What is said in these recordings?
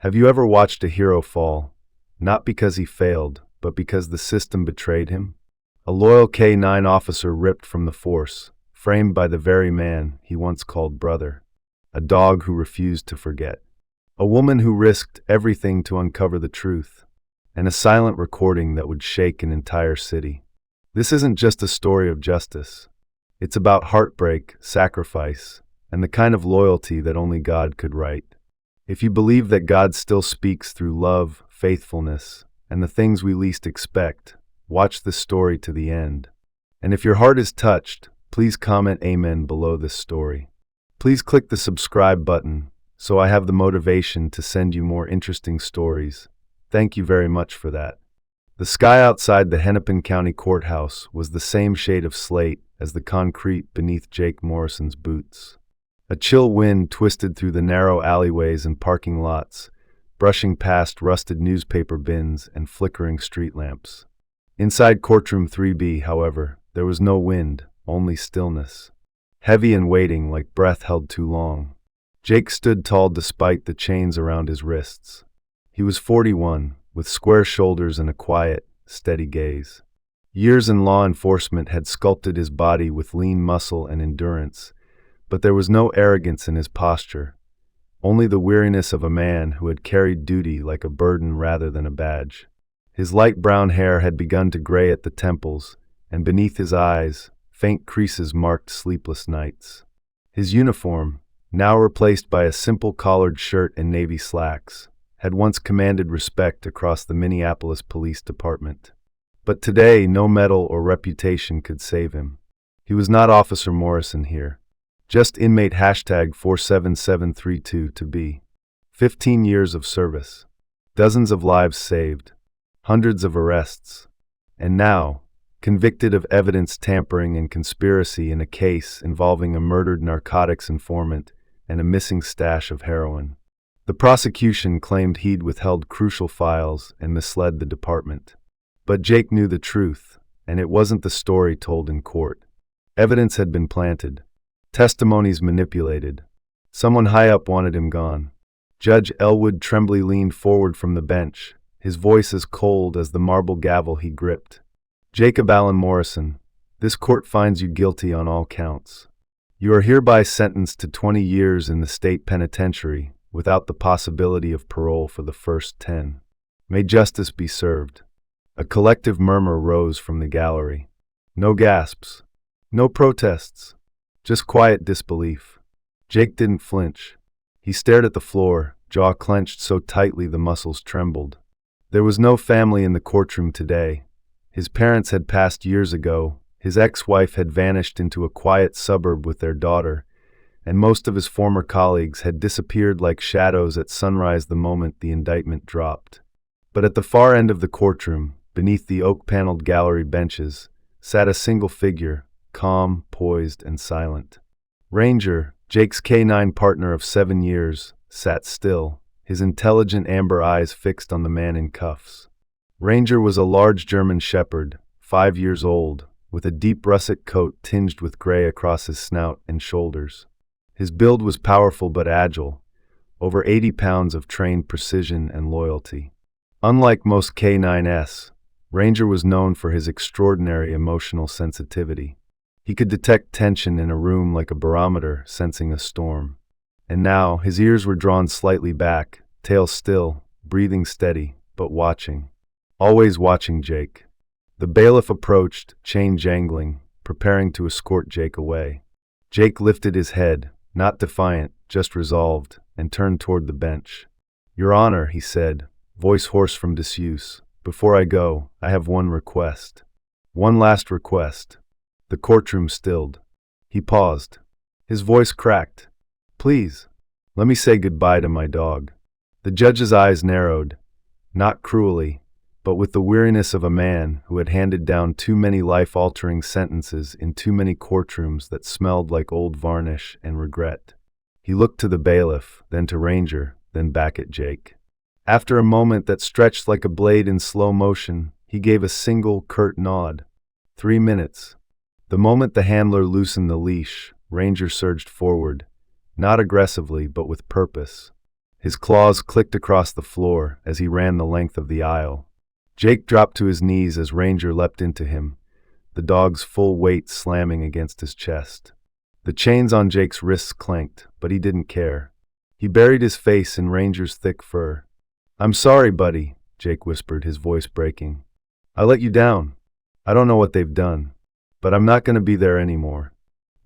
Have you ever watched a hero fall, not because he failed, but because the system betrayed him? A loyal K-9 officer ripped from the force, framed by the very man he once called brother. A dog who refused to forget. A woman who risked everything to uncover the truth. And a silent recording that would shake an entire city. This isn't just a story of justice. It's about heartbreak, sacrifice, and the kind of loyalty that only God could write. If you believe that God still speaks through love, faithfulness, and the things we least expect, watch this story to the end. And if your heart is touched, please comment Amen below this story. Please click the subscribe button so I have the motivation to send you more interesting stories. Thank you very much for that. The sky outside the Hennepin County Courthouse was the same shade of slate as the concrete beneath Jake Morrison's boots. A chill wind twisted through the narrow alleyways and parking lots, brushing past rusted newspaper bins and flickering street lamps. Inside Courtroom 3B, however, there was no wind, only stillness. Heavy and waiting like breath held too long. Jake stood tall despite the chains around his wrists. He was 41, with square shoulders and a quiet, steady gaze. Years in law enforcement had sculpted his body with lean muscle and endurance, but there was no arrogance in his posture, only the weariness of a man who had carried duty like a burden rather than a badge. His light brown hair had begun to gray at the temples, and beneath his eyes, faint creases marked sleepless nights. His uniform, now replaced by a simple collared shirt and navy slacks, had once commanded respect across the Minneapolis Police Department. But today, no medal or reputation could save him. He was not Officer Morrison here. Just inmate #47732 to be. 15 years of service. Dozens of lives saved. Hundreds of arrests. And now, convicted of evidence tampering and conspiracy in a case involving a murdered narcotics informant and a missing stash of heroin. The prosecution claimed he'd withheld crucial files and misled the department. But Jake knew the truth, and it wasn't the story told in court. Evidence had been planted. Testimonies manipulated. Someone high up wanted him gone. Judge Elwood Tremblay leaned forward from the bench, his voice as cold as the marble gavel he gripped. Jacob Allen Morrison, this court finds you guilty on all counts. You are hereby sentenced to 20 years in the state penitentiary, without the possibility of parole for the first 10. May justice be served. A collective murmur rose from the gallery. No gasps. No protests. Just quiet disbelief. Jake didn't flinch. He stared at the floor, jaw clenched so tightly the muscles trembled. There was no family in the courtroom today. His parents had passed years ago, his ex-wife had vanished into a quiet suburb with their daughter, and most of his former colleagues had disappeared like shadows at sunrise the moment the indictment dropped. But at the far end of the courtroom, beneath the oak-paneled gallery benches, sat a single figure, calm, poised, and silent. Ranger, Jake's K-9 partner of 7 years, sat still, his intelligent amber eyes fixed on the man in cuffs. Ranger was a large German shepherd, 5 years old, with a deep russet coat tinged with gray across his snout and shoulders. His build was powerful but agile, over 80 pounds of trained precision and loyalty. Unlike most K-9s, Ranger was known for his extraordinary emotional sensitivity. He could detect tension in a room like a barometer sensing a storm. And now, his ears were drawn slightly back, tail still, breathing steady, but watching. Always watching Jake. The bailiff approached, chain jangling, preparing to escort Jake away. Jake lifted his head, not defiant, just resolved, and turned toward the bench. "Your Honor," he said, voice hoarse from disuse, "before I go, I have one request. One last request." The courtroom stilled. He paused. His voice cracked. "Please, let me say goodbye to my dog." The judge's eyes narrowed, not cruelly, but with the weariness of a man who had handed down too many life-altering sentences in too many courtrooms that smelled like old varnish and regret. He looked to the bailiff, then to Ranger, then back at Jake. After a moment that stretched like a blade in slow motion, he gave a single, curt nod. 3 minutes. The moment the handler loosened the leash, Ranger surged forward, not aggressively but with purpose. His claws clicked across the floor as he ran the length of the aisle. Jake dropped to his knees as Ranger leapt into him, the dog's full weight slamming against his chest. The chains on Jake's wrists clanked, but he didn't care. He buried his face in Ranger's thick fur. "I'm sorry, buddy," Jake whispered, his voice breaking. "I let you down. I don't know what they've done, but I'm not going to be there anymore."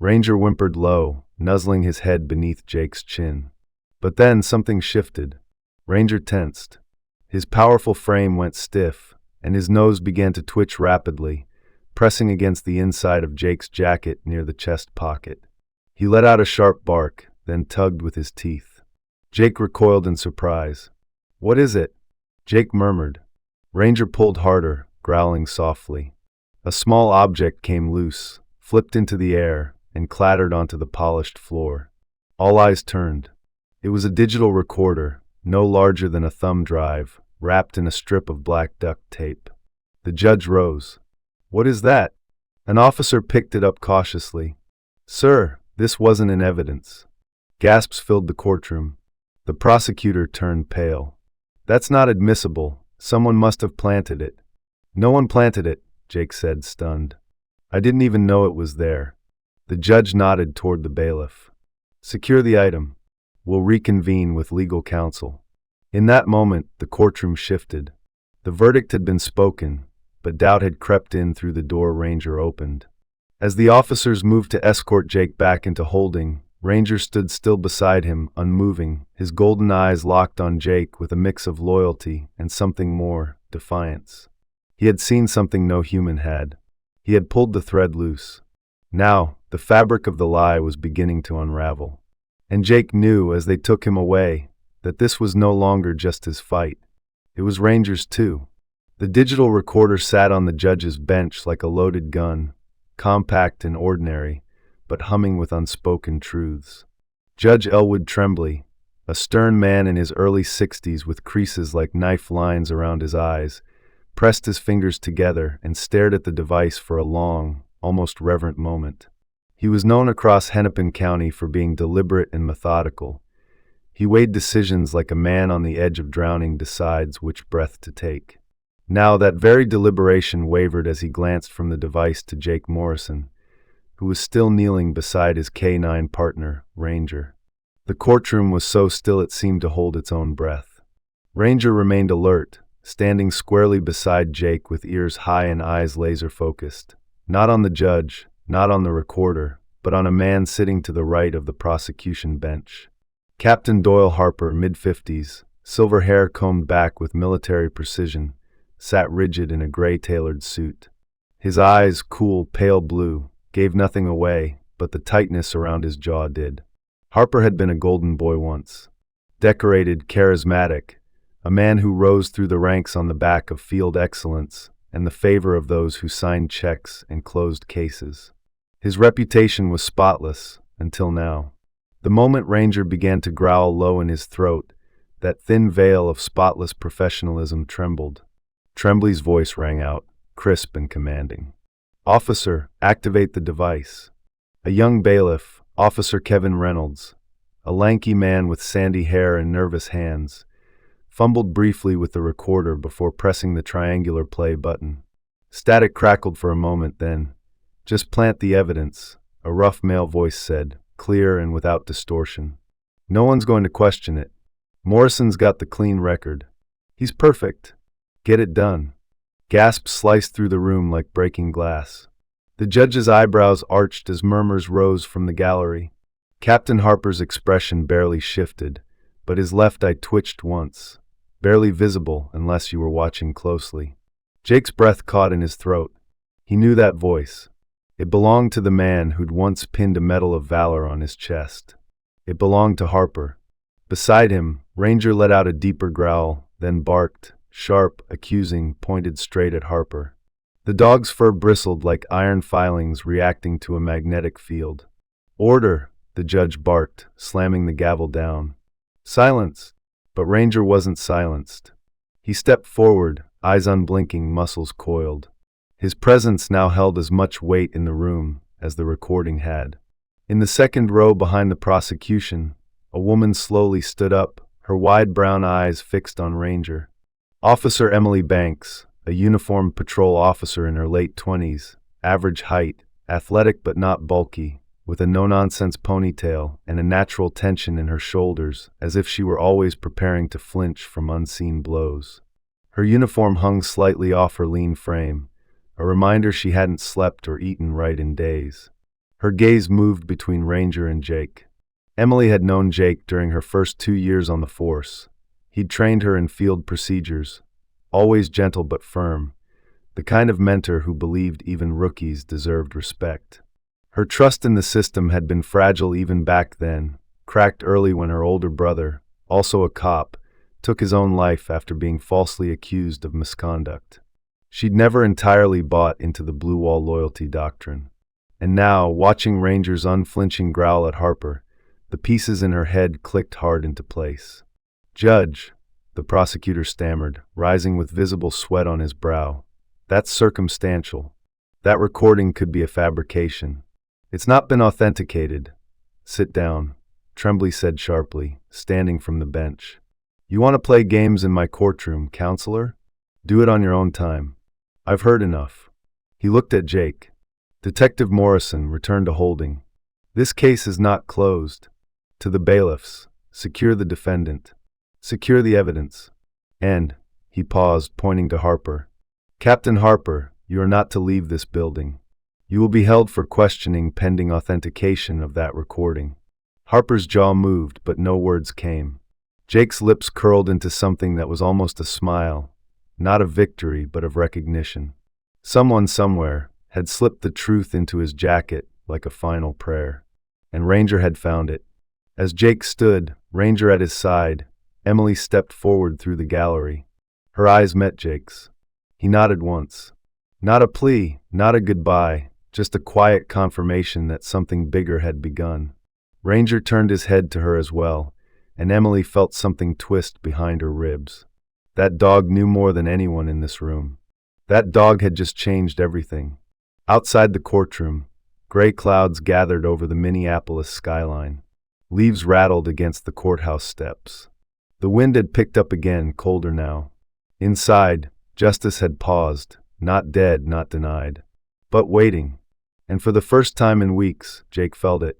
Ranger whimpered low, nuzzling his head beneath Jake's chin. But then something shifted. Ranger tensed. His powerful frame went stiff, and his nose began to twitch rapidly, pressing against the inside of Jake's jacket near the chest pocket. He let out a sharp bark, then tugged with his teeth. Jake recoiled in surprise. "What is it?" Jake murmured. Ranger pulled harder, growling softly. A small object came loose, flipped into the air, and clattered onto the polished floor. All eyes turned. It was a digital recorder, no larger than a thumb drive, wrapped in a strip of black duct tape. The judge rose. "What is that?" An officer picked it up cautiously. "Sir, this wasn't in evidence." Gasps filled the courtroom. The prosecutor turned pale. "That's not admissible. Someone must have planted it." "No one planted it," Jake said, stunned. "I didn't even know it was there." The judge nodded toward the bailiff. "Secure the item. We'll reconvene with legal counsel." In that moment, the courtroom shifted. The verdict had been spoken, but doubt had crept in through the door Ranger opened. As the officers moved to escort Jake back into holding, Ranger stood still beside him, unmoving, his golden eyes locked on Jake with a mix of loyalty and something more, defiance. He had seen something no human had. He had pulled the thread loose. Now, the fabric of the lie was beginning to unravel. And Jake knew, as they took him away, that this was no longer just his fight. It was Ranger's too. The digital recorder sat on the judge's bench like a loaded gun, compact and ordinary, but humming with unspoken truths. Judge Elwood Tremblay, a stern man in his early 60s with creases like knife lines around his eyes, pressed his fingers together and stared at the device for a long, almost reverent moment. He was known across Hennepin County for being deliberate and methodical. He weighed decisions like a man on the edge of drowning decides which breath to take. Now that very deliberation wavered as he glanced from the device to Jake Morrison, who was still kneeling beside his K-9 partner, Ranger. The courtroom was so still it seemed to hold its own breath. Ranger remained alert, standing squarely beside Jake with ears high and eyes laser-focused, not on the judge, not on the recorder, but on a man sitting to the right of the prosecution bench. Captain Doyle Harper, mid-50s, silver hair combed back with military precision, sat rigid in a gray-tailored suit. His eyes, cool, pale blue, gave nothing away, but the tightness around his jaw did. Harper had been a golden boy once. Decorated, charismatic, a man who rose through the ranks on the back of field excellence and the favor of those who signed checks and closed cases. His reputation was spotless, until now. The moment Ranger began to growl low in his throat, that thin veil of spotless professionalism trembled. Tremblay's voice rang out, crisp and commanding. "Officer, activate the device." A young bailiff, Officer Kevin Reynolds, a lanky man with sandy hair and nervous hands, fumbled briefly with the recorder before pressing the triangular play button. Static crackled for a moment, then, "Just plant the evidence," a rough male voice said, clear and without distortion. "No one's going to question it. Morrison's got the clean record. He's perfect. Get it done." Gasps sliced through the room like breaking glass. The judge's eyebrows arched as murmurs rose from the gallery. Captain Harper's expression barely shifted, but his left eye twitched once, barely visible unless you were watching closely. Jake's breath caught in his throat. He knew that voice. It belonged to the man who'd once pinned a Medal of Valor on his chest. It belonged to Harper. Beside him, Ranger let out a deeper growl, then barked, sharp, accusing, pointed straight at Harper. The dog's fur bristled like iron filings reacting to a magnetic field. "Order," the judge barked, slamming the gavel down. "Silence!" But Ranger wasn't silenced. He stepped forward, eyes unblinking, muscles coiled. His presence now held as much weight in the room as the recording had. In the second row behind the prosecution, a woman slowly stood up, her wide brown eyes fixed on Ranger. Officer Emily Banks, a uniformed patrol officer in her late 20s, average height, athletic but not bulky, with a no-nonsense ponytail and a natural tension in her shoulders, as if she were always preparing to flinch from unseen blows. Her uniform hung slightly off her lean frame, a reminder she hadn't slept or eaten right in days. Her gaze moved between Ranger and Jake. Emily had known Jake during her first 2 years on the force. He'd trained her in field procedures, always gentle but firm, the kind of mentor who believed even rookies deserved respect. Her trust in the system had been fragile even back then, cracked early when her older brother, also a cop, took his own life after being falsely accused of misconduct. She'd never entirely bought into the blue wall loyalty doctrine. And now, watching Ranger's unflinching growl at Harper, the pieces in her head clicked hard into place. "Judge," the prosecutor stammered, rising with visible sweat on his brow, "that's circumstantial. That recording could be a fabrication. It's not been authenticated." "Sit down," Tremblay said sharply, standing from the bench. "You want to play games in my courtroom, counselor? Do it on your own time. I've heard enough." He looked at Jake. Detective Morrison returned to holding. "This case is not closed. To the bailiffs, secure the defendant. Secure the evidence. And," he paused, pointing to Harper, "Captain Harper, you are not to leave this building. You will be held for questioning pending authentication of that recording." Harper's jaw moved, but no words came. Jake's lips curled into something that was almost a smile, not of victory, but of recognition. Someone somewhere had slipped the truth into his jacket like a final prayer. And Ranger had found it. As Jake stood, Ranger at his side, Emily stepped forward through the gallery. Her eyes met Jake's. He nodded once. Not a plea, not a goodbye, just a quiet confirmation that something bigger had begun. Ranger turned his head to her as well, and Emily felt something twist behind her ribs. That dog knew more than anyone in this room. That dog had just changed everything. Outside the courtroom, gray clouds gathered over the Minneapolis skyline. Leaves rattled against the courthouse steps. The wind had picked up again, colder now. Inside, justice had paused, not dead, not denied, but waiting. And for the first time in weeks, Jake felt it.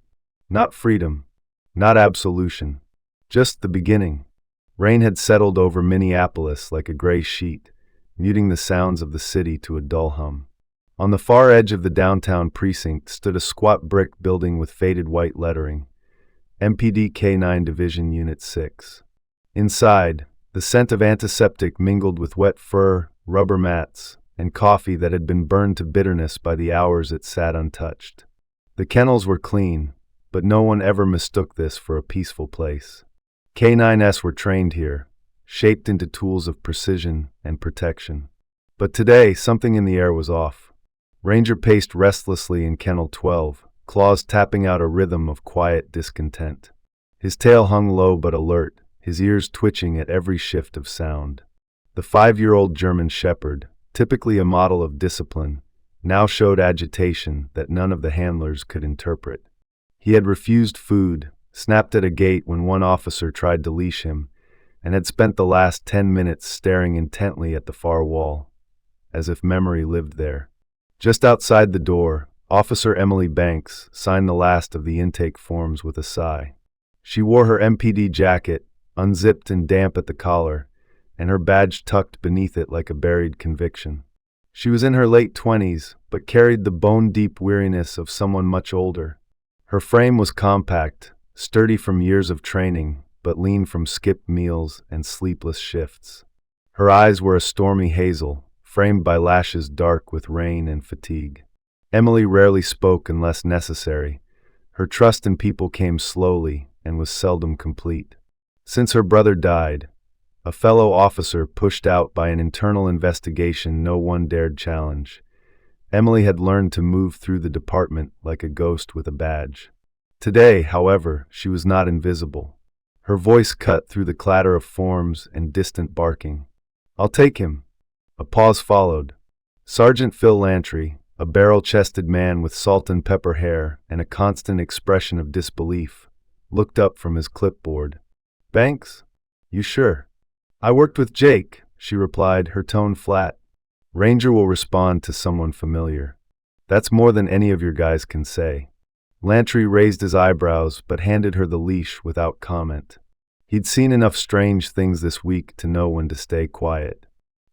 Not freedom, not absolution, just the beginning. Rain had settled over Minneapolis like a gray sheet, muting the sounds of the city to a dull hum. On the far edge of the downtown precinct stood a squat brick building with faded white lettering, MPD K9 Division Unit 6. Inside, the scent of antiseptic mingled with wet fur, rubber mats, and coffee that had been burned to bitterness by the hours it sat untouched. The kennels were clean, but no one ever mistook this for a peaceful place. K9s were trained here, shaped into tools of precision and protection. But today, something in the air was off. Ranger paced restlessly in Kennel 12, claws tapping out a rhythm of quiet discontent. His tail hung low but alert, his ears twitching at every shift of sound. The 5-year-old German shepherd, typically a model of discipline, now showed agitation that none of the handlers could interpret. He had refused food, snapped at a gate when one officer tried to leash him, and had spent the last 10 minutes staring intently at the far wall, as if memory lived there. Just outside the door, Officer Emily Banks signed the last of the intake forms with a sigh. She wore her MPD jacket, unzipped and damp at the collar, and her badge tucked beneath it like a buried conviction. She was in her late 20s, but carried the bone-deep weariness of someone much older. Her frame was compact, sturdy from years of training, but lean from skipped meals and sleepless shifts. Her eyes were a stormy hazel, framed by lashes dark with rain and fatigue. Emily rarely spoke unless necessary. Her trust in people came slowly and was seldom complete. Since her brother died, a fellow officer pushed out by an internal investigation no one dared challenge, Emily had learned to move through the department like a ghost with a badge. Today, however, she was not invisible. Her voice cut through the clatter of forms and distant barking. "I'll take him." A pause followed. Sergeant Phil Lantry, a barrel-chested man with salt and pepper hair and a constant expression of disbelief, looked up from his clipboard. "Banks?" You sure? I worked with Jake, she replied, her tone flat. Ranger will respond to someone familiar. That's more than any of your guys can say. Lantry raised his eyebrows but handed her the leash without comment. He'd seen enough strange things this week to know when to stay quiet.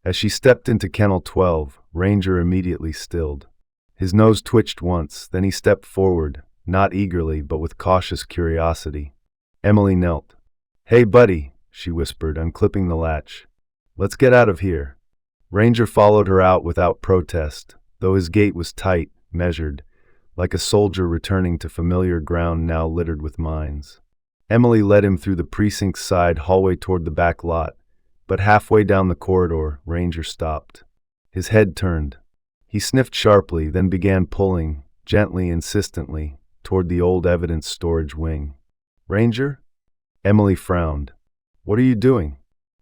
As she stepped into Kennel 12, Ranger immediately stilled. His nose twitched once, then he stepped forward, not eagerly but with cautious curiosity. Emily knelt. Hey buddy, she whispered, unclipping the latch. Let's get out of here. Ranger followed her out without protest, though his gait was tight, measured, like a soldier returning to familiar ground now littered with mines. Emily led him through the precinct's side hallway toward the back lot, but halfway down the corridor, Ranger stopped. His head turned. He sniffed sharply, then began pulling, gently, insistently, toward the old evidence storage wing. Ranger? Emily frowned. What are you doing?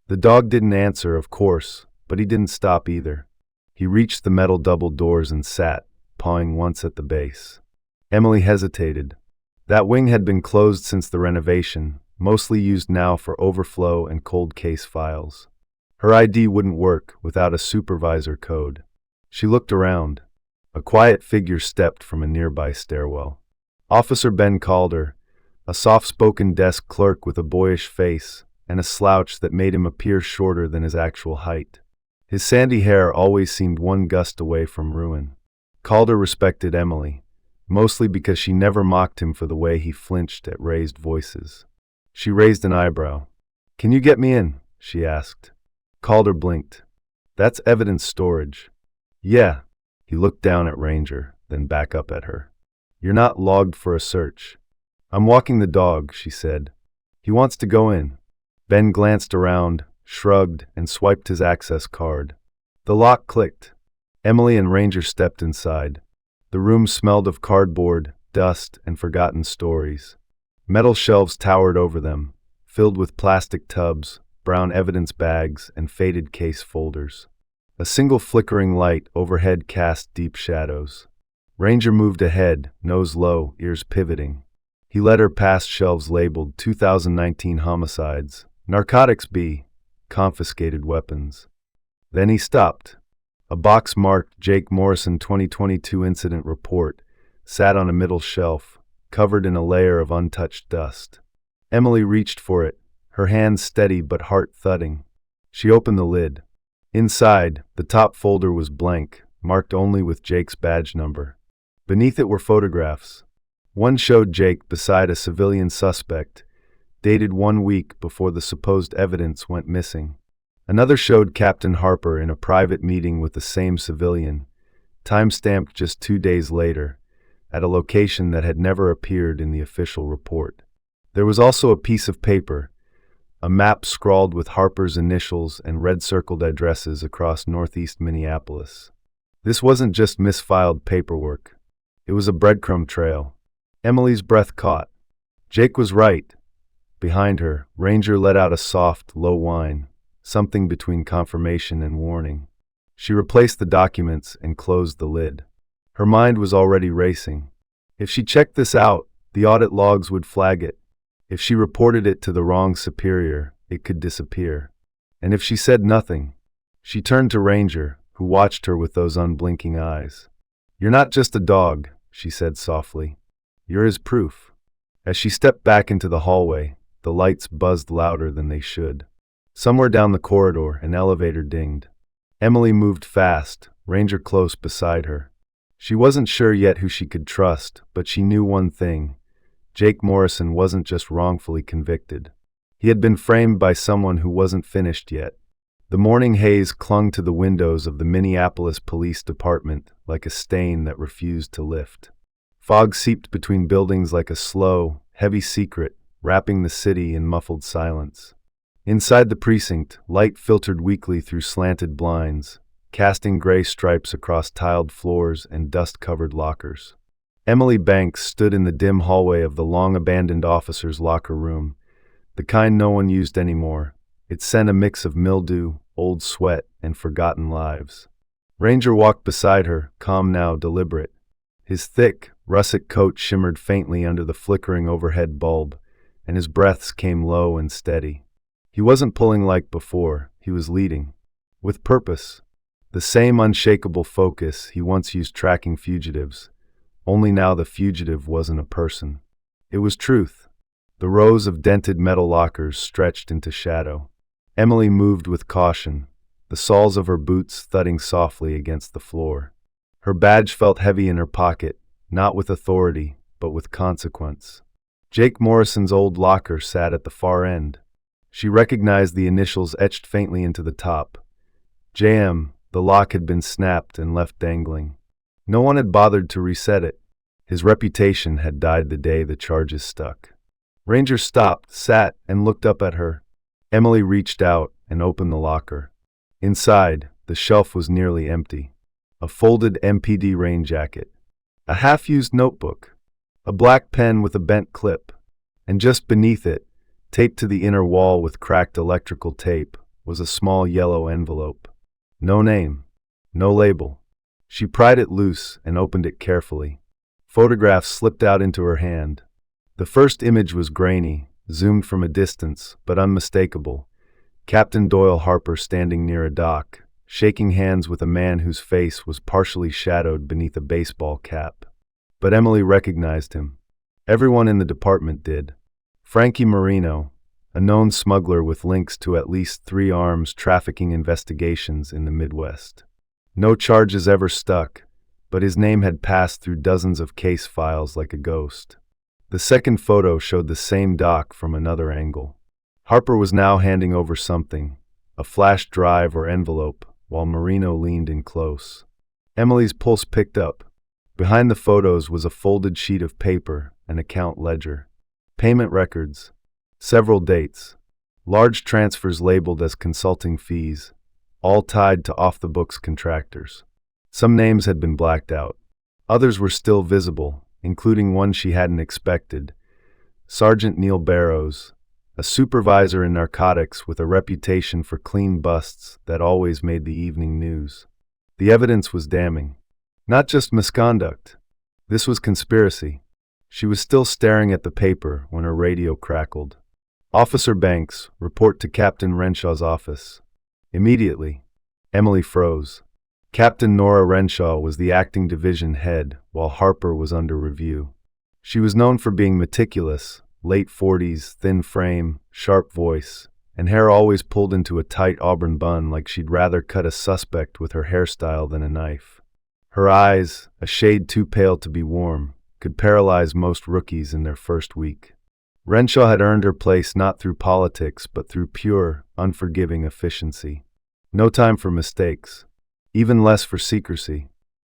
The dog didn't answer, of course, but he didn't stop either. He reached the metal double doors and sat, pawing once at the base. Emily hesitated. That wing had been closed since the renovation, mostly used now for overflow and cold case files. Her ID wouldn't work without a supervisor code. She looked around. A quiet figure stepped from a nearby stairwell. Officer Ben Calder, a soft-spoken desk clerk with a boyish face and a slouch that made him appear shorter than his actual height. His sandy hair always seemed one gust away from ruin. Calder respected Emily, mostly because she never mocked him for the way he flinched at raised voices. She raised an eyebrow. Can you get me in? She asked. Calder blinked. That's evidence storage. Yeah. He looked down at Ranger, then back up at her. You're not logged for a search. I'm walking the dog, she said. He wants to go in. Ben glanced around, shrugged, and swiped his access card. The lock clicked. Emily and Ranger stepped inside. The room smelled of cardboard, dust, and forgotten stories. Metal shelves towered over them, filled with plastic tubs, brown evidence bags, and faded case folders. A single flickering light overhead cast deep shadows. Ranger moved ahead, nose low, ears pivoting. He led her past shelves labeled 2019 homicides, narcotics B, confiscated weapons. Then he stopped. A box marked Jake Morrison 2022 incident report sat on a middle shelf, covered in a layer of untouched dust. Emily reached for it, her hands steady but heart thudding. She opened the lid. Inside, the top folder was blank, marked only with Jake's badge number. Beneath it were photographs. One showed Jake beside a civilian suspect, dated 1 week before the supposed evidence went missing. Another showed Captain Harper in a private meeting with the same civilian, time-stamped just 2 days later, at a location that had never appeared in the official report. There was also a piece of paper, a map scrawled with Harper's initials and red-circled addresses across northeast Minneapolis. This wasn't just misfiled paperwork. It was a breadcrumb trail. Emily's breath caught. Jake was right. Behind her, Ranger let out a soft, low whine, something between confirmation and warning. She replaced the documents and closed the lid. Her mind was already racing. If she checked this out, the audit logs would flag it. If she reported it to the wrong superior, it could disappear. And if she said nothing, she turned to Ranger, who watched her with those unblinking eyes. You're not just a dog, she said softly. You're his proof. As she stepped back into the hallway, the lights buzzed louder than they should. Somewhere down the corridor, an elevator dinged. Emily moved fast, Ranger close beside her. She wasn't sure yet who she could trust, but she knew one thing. Jake Morrison wasn't just wrongfully convicted. He had been framed by someone who wasn't finished yet. The morning haze clung to the windows of the Minneapolis Police Department like a stain that refused to lift. Fog seeped between buildings like a slow, heavy secret, wrapping the city in muffled silence. Inside the precinct, light filtered weakly through slanted blinds, casting gray stripes across tiled floors and dust-covered lockers. Emily Banks stood in the dim hallway of the long-abandoned officer's locker room, the kind no one used anymore. It sent a mix of mildew, old sweat, and forgotten lives. Ranger walked beside her, calm now, deliberate. His thick, russet coat shimmered faintly under the flickering overhead bulb, and his breaths came low and steady. He wasn't pulling like before, he was leading. With purpose. The same unshakable focus he once used tracking fugitives. Only now the fugitive wasn't a person. It was truth. The rows of dented metal lockers stretched into shadow. Emily moved with caution, the soles of her boots thudding softly against the floor. Her badge felt heavy in her pocket, not with authority, but with consequence. Jake Morrison's old locker sat at the far end. She recognized the initials etched faintly into the top. JM, the lock had been snapped and left dangling. No one had bothered to reset it. His reputation had died the day the charges stuck. Ranger stopped, sat, and looked up at her. Emily reached out and opened the locker. Inside, the shelf was nearly empty. A folded MPD rain jacket. A half-used notebook. A black pen with a bent clip. And just beneath it, taped to the inner wall with cracked electrical tape, was a small yellow envelope. No name. No label. She pried it loose and opened it carefully. Photographs slipped out into her hand. The first image was grainy, zoomed from a distance, but unmistakable. Captain Doyle Harper standing near a dock, shaking hands with a man whose face was partially shadowed beneath a baseball cap. But Emily recognized him. Everyone in the department did. Frankie Marino, a known smuggler with links to at least 3 arms trafficking investigations in the Midwest. No charges ever stuck, but his name had passed through dozens of case files like a ghost. The second photo showed the same dock from another angle. Harper was now handing over something, a flash drive or envelope, while Marino leaned in close. Emily's pulse picked up. Behind the photos was a folded sheet of paper, an account ledger. Payment records. Several dates. Large transfers labeled as consulting fees, all tied to off-the-books contractors. Some names had been blacked out. Others were still visible, including one she hadn't expected. Sergeant Neil Barrows, a supervisor in narcotics with a reputation for clean busts that always made the evening news. The evidence was damning. Not just misconduct. This was conspiracy. She was still staring at the paper when her radio crackled. Officer Banks, report to Captain Renshaw's office. Immediately. Emily froze. Captain Nora Renshaw was the acting division head, while Harper was under review. She was known for being meticulous, late 40s, thin frame, sharp voice, and hair always pulled into a tight auburn bun like she'd rather cut a suspect with her hairstyle than a knife. Her eyes, a shade too pale to be warm, could paralyze most rookies in their first week. Renshaw had earned her place not through politics but through pure, unforgiving efficiency. No time for mistakes. Even less for secrecy.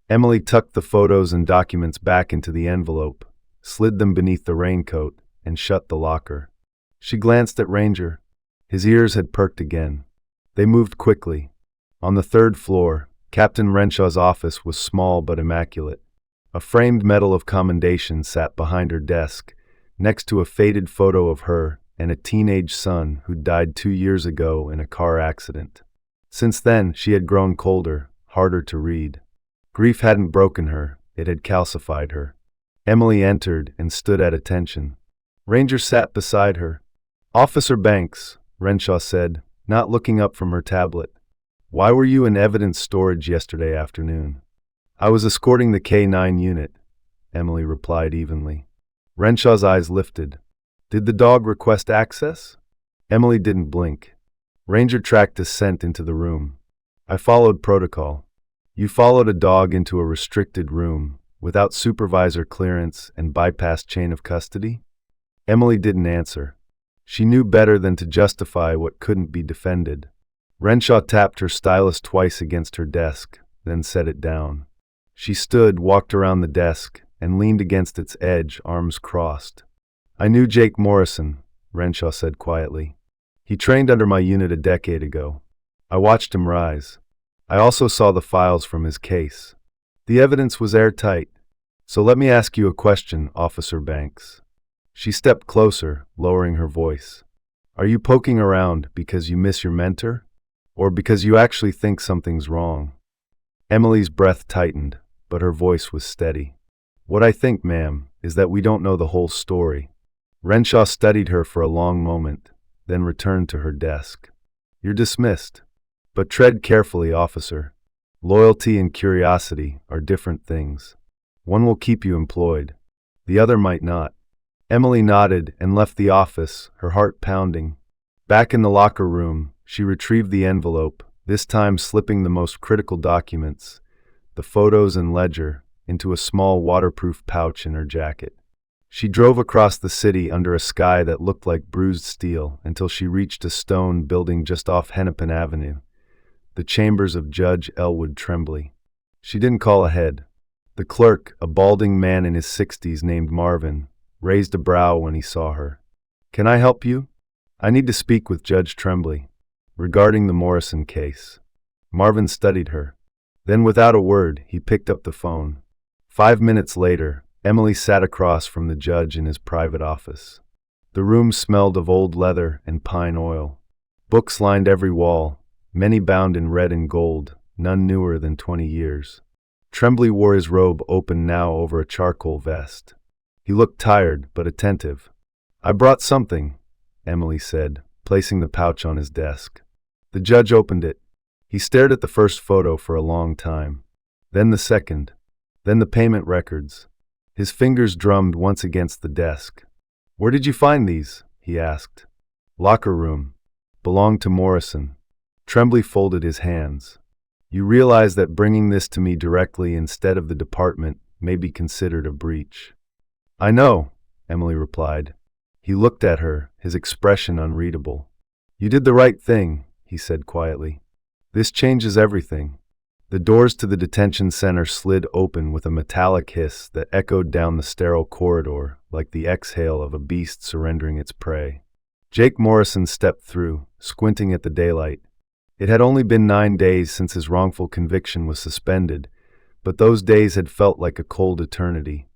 Emily tucked the photos and documents back into the envelope, slid them beneath the raincoat, and shut the locker. She glanced at Ranger. His ears had perked again. They moved quickly. On the 3rd floor, Captain Renshaw's office was small but immaculate. A framed medal of commendation sat behind her desk, next to a faded photo of her and a teenage son who died 2 years ago in a car accident. Since then, she had grown colder, harder to read. Grief hadn't broken her, it had calcified her. Emily entered and stood at attention. Ranger sat beside her. Officer Banks, Renshaw said, not looking up from her tablet. Why were you in evidence storage yesterday afternoon? I was escorting the K9 unit, Emily replied evenly. Renshaw's eyes lifted. Did the dog request access? Emily didn't blink. Ranger tracked his scent into the room. I followed protocol. You followed a dog into a restricted room, without supervisor clearance and bypassed chain of custody? Emily didn't answer. She knew better than to justify what couldn't be defended. Renshaw tapped her stylus twice against her desk, then set it down. She stood, walked around the desk, and leaned against its edge, arms crossed. I knew Jake Morrison, Renshaw said quietly. He trained under my unit a decade ago. I watched him rise. I also saw the files from his case. The evidence was airtight. So let me ask you a question, Officer Banks. She stepped closer, lowering her voice. Are you poking around because you miss your mentor? Or because you actually think something's wrong? Emily's breath tightened, but her voice was steady. What I think, ma'am, is that we don't know the whole story. Renshaw studied her for a long moment, then returned to her desk. "You're dismissed. But tread carefully, officer. Loyalty and curiosity are different things. One will keep you employed. The other might not." Emily nodded and left the office, her heart pounding. Back in the locker room, she retrieved the envelope, this time slipping the most critical documents, the photos and ledger, into a small waterproof pouch in her jacket. She drove across the city under a sky that looked like bruised steel until she reached a stone building just off Hennepin Avenue, the chambers of Judge Elwood Tremblay. She didn't call ahead. The clerk, a balding man in his 60s named Marvin, raised a brow when he saw her. "Can I help you?" "I need to speak with Judge Tremblay regarding the Morrison case." Marvin studied her. Then without a word, he picked up the phone. 5 minutes later, Emily sat across from the judge in his private office. The room smelled of old leather and pine oil. Books lined every wall, many bound in red and gold, none newer than 20 years. Tremblay wore his robe open now over a charcoal vest. He looked tired but attentive. "I brought something," Emily said, placing the pouch on his desk. The judge opened it. He stared at the first photo for a long time. Then the second. Then the payment records. His fingers drummed once against the desk. "Where did you find these?" he asked. "Locker room. Belonged to Morrison." Tremblay folded his hands. "You realize that bringing this to me directly instead of the department may be considered a breach." "I know," Emily replied. He looked at her, his expression unreadable. "You did the right thing," he said quietly. "This changes everything." The doors to the detention center slid open with a metallic hiss that echoed down the sterile corridor like the exhale of a beast surrendering its prey. Jake Morrison stepped through, squinting at the daylight. It had only been 9 days since his wrongful conviction was suspended, but those days had felt like a cold eternity,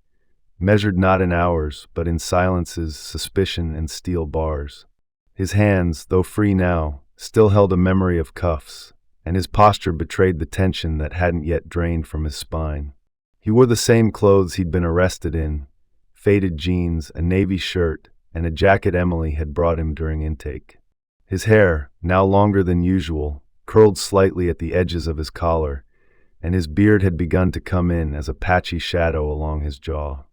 measured not in hours, but in silences, suspicion, and steel bars. His hands, though free now, still held a memory of cuffs, and his posture betrayed the tension that hadn't yet drained from his spine. He wore the same clothes he'd been arrested in, faded jeans, a navy shirt, and a jacket Emily had brought him during intake. His hair, now longer than usual, curled slightly at the edges of his collar, and his beard had begun to come in as a patchy shadow along his jaw.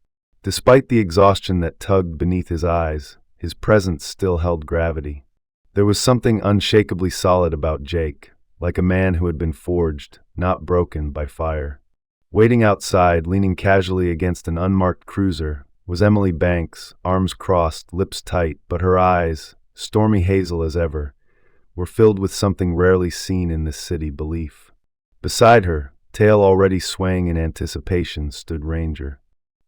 Despite the exhaustion that tugged beneath his eyes, his presence still held gravity. There was something unshakably solid about Jake, like a man who had been forged, not broken, by fire. Waiting outside, leaning casually against an unmarked cruiser, was Emily Banks, arms crossed, lips tight, but her eyes, stormy hazel as ever, were filled with something rarely seen in this city: belief. Beside her, tail already swaying in anticipation, stood Ranger.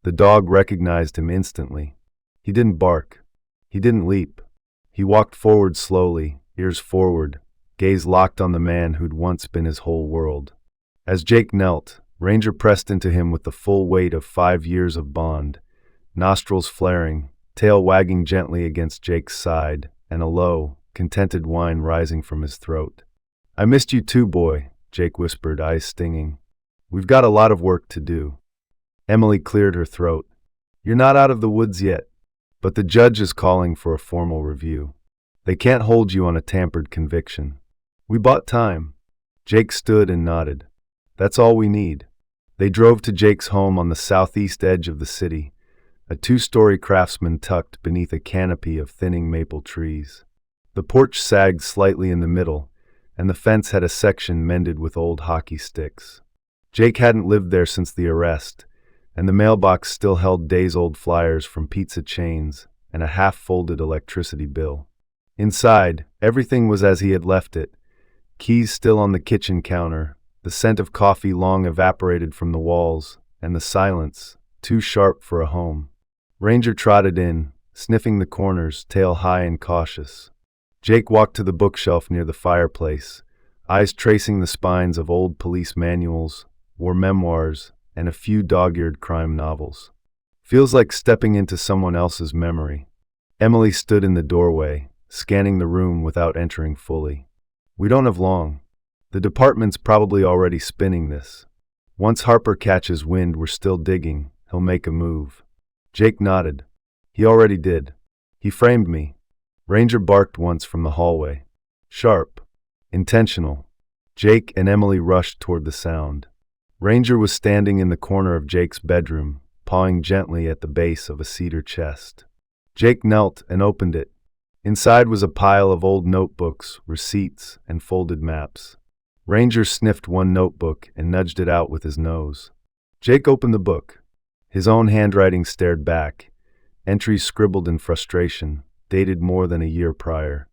The dog recognized him instantly. He didn't bark. He didn't leap. He walked forward slowly, ears forward, gaze locked on the man who'd once been his whole world. As Jake knelt, Ranger pressed into him with the full weight of 5 years of bond, nostrils flaring, tail wagging gently against Jake's side, and a low, contented whine rising from his throat. "I missed you too, boy," Jake whispered, eyes stinging. "We've got a lot of work to do." Emily cleared her throat. "You're not out of the woods yet, but the judge is calling for a formal review. They can't hold you on a tampered conviction." "We bought time." Jake stood and nodded. "That's all we need." They drove to Jake's home on the southeast edge of the city, a 2-story craftsman tucked beneath a canopy of thinning maple trees. The porch sagged slightly in the middle, and the fence had a section mended with old hockey sticks. Jake hadn't lived there since the arrest, and the mailbox still held days-old flyers from pizza chains and a half-folded electricity bill. Inside, everything was as he had left it, keys still on the kitchen counter, the scent of coffee long evaporated from the walls, and the silence, too sharp for a home. Ranger trotted in, sniffing the corners, tail high and cautious. Jake walked to the bookshelf near the fireplace, eyes tracing the spines of old police manuals, war memoirs, and a few dog-eared crime novels. "Feels like stepping into someone else's memory." Emily stood in the doorway, scanning the room without entering fully. "We don't have long. The department's probably already spinning this. Once Harper catches wind we're still digging, he'll make a move." Jake nodded. "He already did. He framed me." Ranger barked once from the hallway. Sharp. Intentional. Jake and Emily rushed toward the sound. Ranger was standing in the corner of Jake's bedroom, pawing gently at the base of a cedar chest. Jake knelt and opened it. Inside was a pile of old notebooks, receipts, and folded maps. Ranger sniffed one notebook and nudged it out with his nose. Jake opened the book. His own handwriting stared back, entries scribbled in frustration, dated more than a year prior.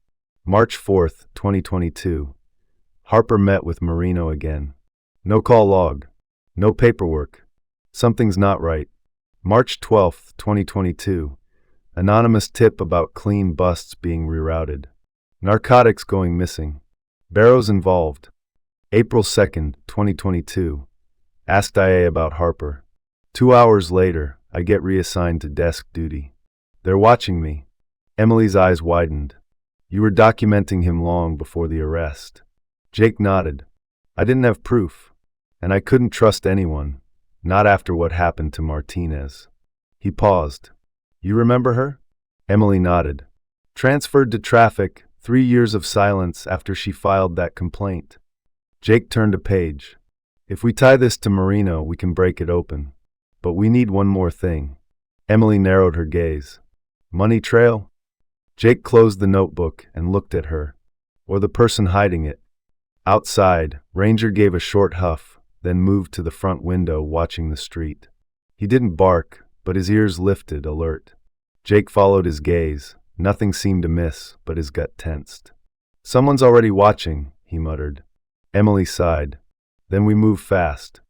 March 4th, 2022. Harper met with Marino again. No call log. No paperwork. Something's not right. March 12th, 2022. Anonymous tip about clean busts being rerouted. Narcotics going missing. Barrows involved. April 2nd, 2022. Asked IA about Harper. 2 hours later, I get reassigned to desk duty. They're watching me. Emily's eyes widened. You were documenting him long before the arrest. Jake nodded. I didn't have proof, and I couldn't trust anyone, not after what happened to Martinez. He paused. You remember her? Emily nodded. Transferred to traffic, 3 years of silence after she filed that complaint. Jake turned a page. If we tie this to Marino, we can break it open. But we need one more thing. Emily narrowed her gaze. Money trail? Jake closed the notebook and looked at her. Or the person hiding it. Outside, Ranger gave a short huff, then moved to the front window watching the street. He didn't bark, but his ears lifted, alert. Jake followed his gaze. Nothing seemed amiss, but his gut tensed. Someone's already watching, he muttered. Emily sighed. Then we moved fast.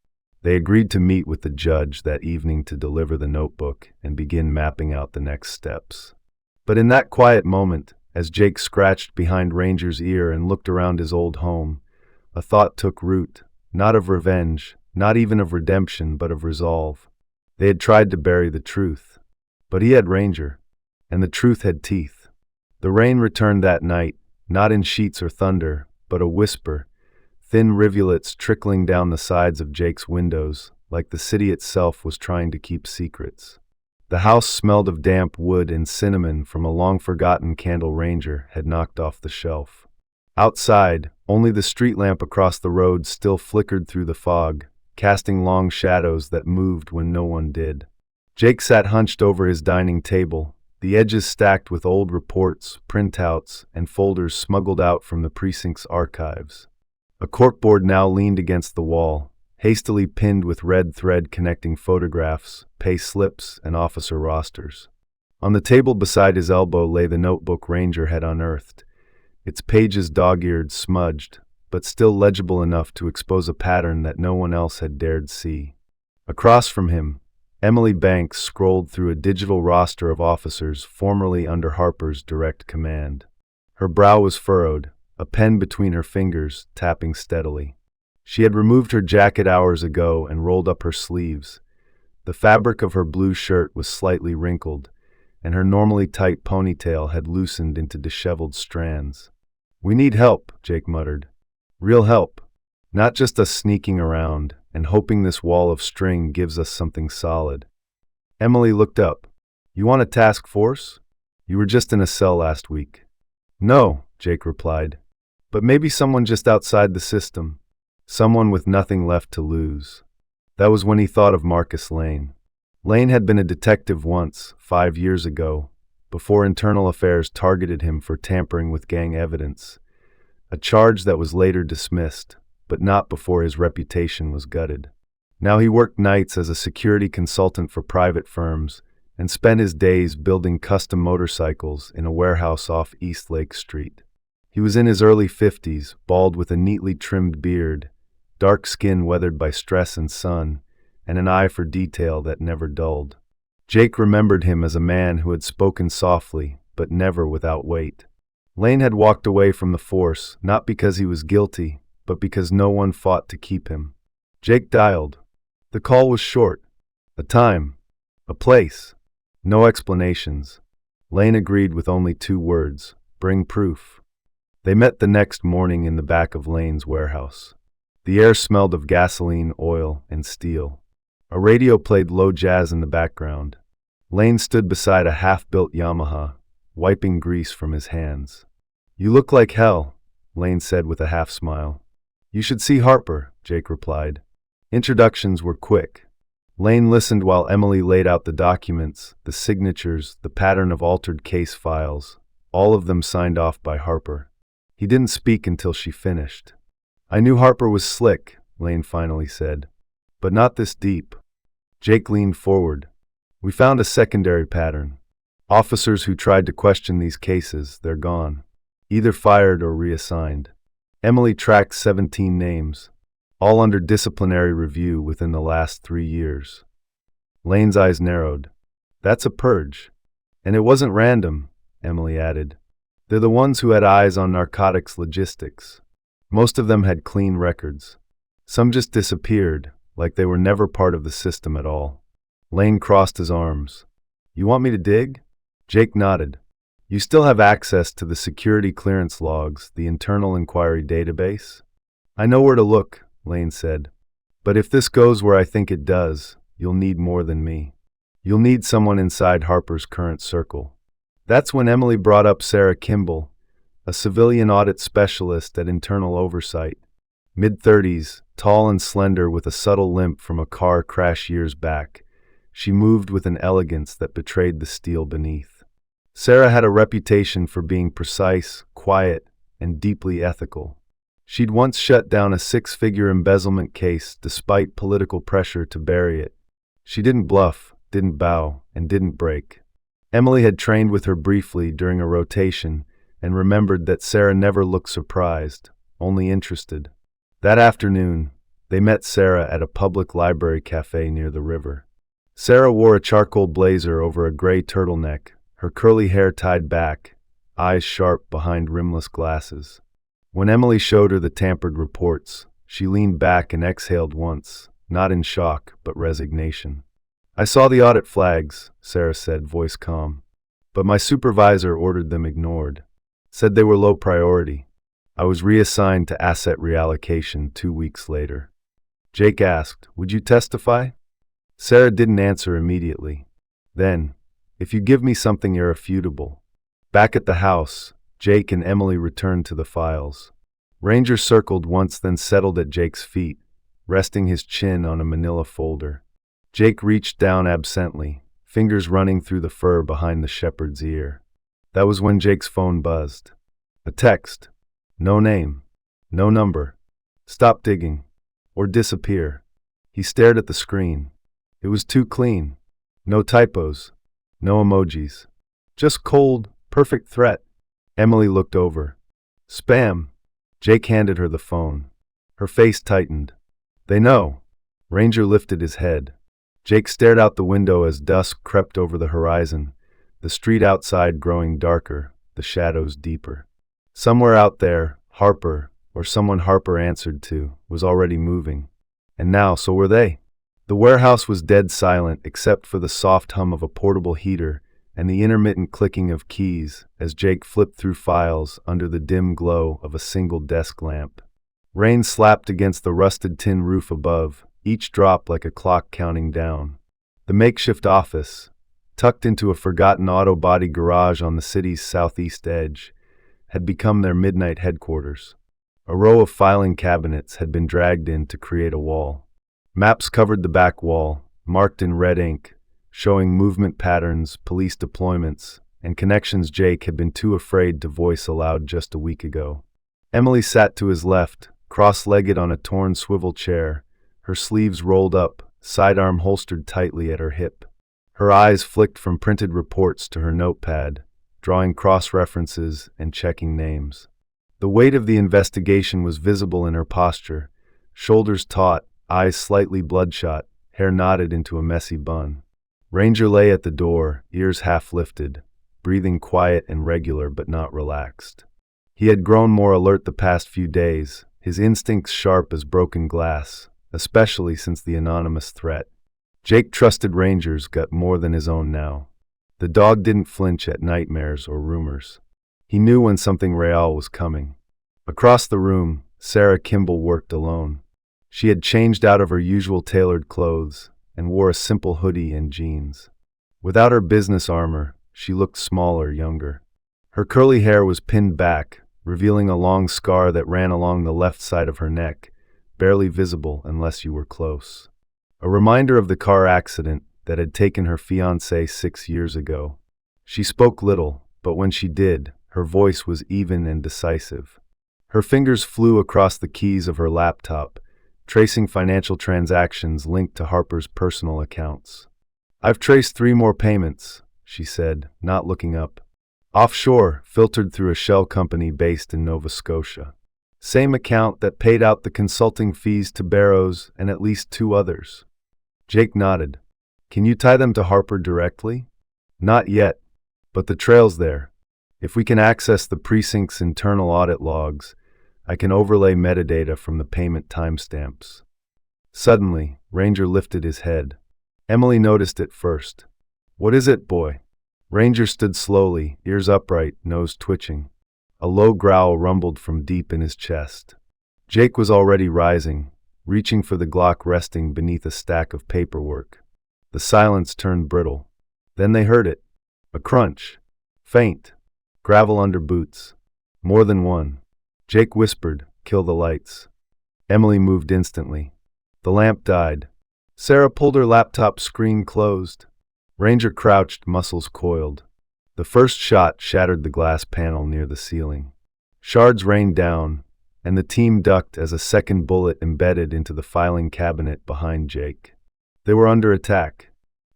They agreed to meet with the judge that evening to deliver the notebook and begin mapping out the next steps. But in that quiet moment, as Jake scratched behind Ranger's ear and looked around his old home, a thought took root, not of revenge, not even of redemption, but of resolve. They had tried to bury the truth, but he had Ranger, and the truth had teeth. The rain returned that night, not in sheets or thunder, but a whisper, thin rivulets trickling down the sides of Jake's windows, like the city itself was trying to keep secrets. The house smelled of damp wood and cinnamon from a long-forgotten candle Ranger had knocked off the shelf. Outside, only the street lamp across the road still flickered through the fog, casting long shadows that moved when no one did. Jake sat hunched over his dining table, the edges stacked with old reports, printouts, and folders smuggled out from the precinct's archives. A corkboard now leaned against the wall, hastily pinned with red thread connecting photographs, pay slips, and officer rosters. On the table beside his elbow lay the notebook Ranger had unearthed, its pages dog-eared, smudged, but still legible enough to expose a pattern that no one else had dared see. Across from him, Emily Banks scrolled through a digital roster of officers formerly under Harper's direct command. Her brow was furrowed, a pen between her fingers, tapping steadily. She had removed her jacket hours ago and rolled up her sleeves. The fabric of her blue shirt was slightly wrinkled, and her normally tight ponytail had loosened into disheveled strands. We need help, Jake muttered. Real help. Not just us sneaking around and hoping this wall of string gives us something solid. Emily looked up. You want a task force? You were just in a cell last week. No, Jake replied. But maybe someone just outside the system. Someone with nothing left to lose. That was when he thought of Marcus Lane. Lane had been a detective once, 5 years ago, before Internal Affairs targeted him for tampering with gang evidence, a charge that was later dismissed, but not before his reputation was gutted. Now he worked nights as a security consultant for private firms and spent his days building custom motorcycles in a warehouse off East Lake Street. He was in his early 50s, bald with a neatly trimmed beard, dark skin weathered by stress and sun, and an eye for detail that never dulled. Jake remembered him as a man who had spoken softly, but never without weight. Lane had walked away from the force, not because he was guilty, but because no one fought to keep him. Jake dialed. The call was short. A time. A place. No explanations. Lane agreed with only 2 words. Bring proof. They met the next morning in the back of Lane's warehouse. The air smelled of gasoline, oil, and steel. A radio played low jazz in the background. Lane stood beside a half-built Yamaha, wiping grease from his hands. "You look like hell," Lane said with a half-smile. "You should see Harper," Jake replied. Introductions were quick. Lane listened while Emily laid out the documents, the signatures, the pattern of altered case files, all of them signed off by Harper. He didn't speak until she finished. "I knew Harper was slick," Lane finally said. "But not this deep." Jake leaned forward. "We found a secondary pattern. Officers who tried to question these cases, they're gone. Either fired or reassigned." Emily tracked 17 names, all under disciplinary review within the last 3 years. Lane's eyes narrowed. "That's a purge. And it wasn't random," Emily added. "They're the ones who had eyes on narcotics logistics. Most of them had clean records. Some just disappeared, like they were never part of the system at all." Lane crossed his arms. "You want me to dig?" Jake nodded. "You still have access to the security clearance logs, the internal inquiry database?" "I know where to look," Lane said. "But if this goes where I think it does, you'll need more than me. You'll need someone inside Harper's current circle." That's when Emily brought up Sarah Kimball, a civilian audit specialist at Internal Oversight. Mid-30s, tall and slender with a subtle limp from a car crash years back, she moved with an elegance that betrayed the steel beneath. Sarah had a reputation for being precise, quiet, and deeply ethical. She'd once shut down a 6-figure embezzlement case despite political pressure to bury it. She didn't bluff, didn't bow, and didn't break. Emily had trained with her briefly during a rotation and remembered that Sarah never looked surprised, only interested. That afternoon, they met Sarah at a public library cafe near the river. Sarah wore a charcoal blazer over a gray turtleneck, her curly hair tied back, eyes sharp behind rimless glasses. When Emily showed her the tampered reports, she leaned back and exhaled once, not in shock, but resignation. "I saw the audit flags," Sarah said, voice calm. "But my supervisor ordered them ignored. Said they were low priority. I was reassigned to asset reallocation 2 weeks later." Jake asked, "Would you testify?" Sarah didn't answer immediately. Then, "If you give me something irrefutable." Back at the house, Jake and Emily returned to the files. Ranger circled once, then settled at Jake's feet, resting his chin on a manila folder. Jake reached down absently, fingers running through the fur behind the shepherd's ear. That was when Jake's phone buzzed. A text. No name. No number. "Stop digging. Or disappear." He stared at the screen. It was too clean. No typos. No emojis. Just cold, perfect threat. Emily looked over. "Spam." Jake handed her the phone. Her face tightened. "They know." Ranger lifted his head. Jake stared out the window as dusk crept over the horizon, the street outside growing darker, the shadows deeper. Somewhere out there, Harper, or someone Harper answered to, was already moving. And now, so were they. The warehouse was dead silent except for the soft hum of a portable heater and the intermittent clicking of keys as Jake flipped through files under the dim glow of a single desk lamp. Rain slapped against the rusted tin roof above, each drop like a clock counting down. The makeshift office, tucked into a forgotten auto body garage on the city's southeast edge, had become their midnight headquarters. A row of filing cabinets had been dragged in to create a wall. Maps covered the back wall, marked in red ink, showing movement patterns, police deployments, and connections Jake had been too afraid to voice aloud just a week ago. Emily sat to his left, cross-legged on a torn swivel chair, her sleeves rolled up, sidearm holstered tightly at her hip. Her eyes flicked from printed reports to her notepad, drawing cross-references and checking names. The weight of the investigation was visible in her posture, shoulders taut, eyes slightly bloodshot, hair knotted into a messy bun. Ranger lay at the door, ears half lifted, breathing quiet and regular but not relaxed. He had grown more alert the past few days, his instincts sharp as broken glass, especially since the anonymous threat. Jake trusted Ranger's gut more than his own now. The dog didn't flinch at nightmares or rumors. He knew when something real was coming. Across the room, Sarah Kimball worked alone. She had changed out of her usual tailored clothes and wore a simple hoodie and jeans. Without her business armor, she looked smaller, younger. Her curly hair was pinned back, revealing a long scar that ran along the left side of her neck, barely visible unless you were close. A reminder of the car accident that had taken her fiancé 6 years ago. She spoke little, but when she did, her voice was even and decisive. Her fingers flew across the keys of her laptop, tracing financial transactions linked to Harper's personal accounts. "I've traced 3 more payments," she said, not looking up. "Offshore, filtered through a shell company based in Nova Scotia. Same account that paid out the consulting fees to Barrows and at least 2 others." Jake nodded. "Can you tie them to Harper directly?" "Not yet, but the trail's there. If we can access the precinct's internal audit logs, I can overlay metadata from the payment timestamps." Suddenly, Ranger lifted his head. Emily noticed it first. "What is it, boy?" Ranger stood slowly, ears upright, nose twitching. A low growl rumbled from deep in his chest. Jake was already rising, reaching for the Glock resting beneath a stack of paperwork. The silence turned brittle. Then they heard it. A crunch. Faint. Gravel under boots. More than one. Jake whispered, "Kill the lights." Emily moved instantly. The lamp died. Sarah pulled her laptop screen closed. Ranger crouched, muscles coiled. The first shot shattered the glass panel near the ceiling. Shards rained down, and the team ducked as a second bullet embedded into the filing cabinet behind Jake. They were under attack.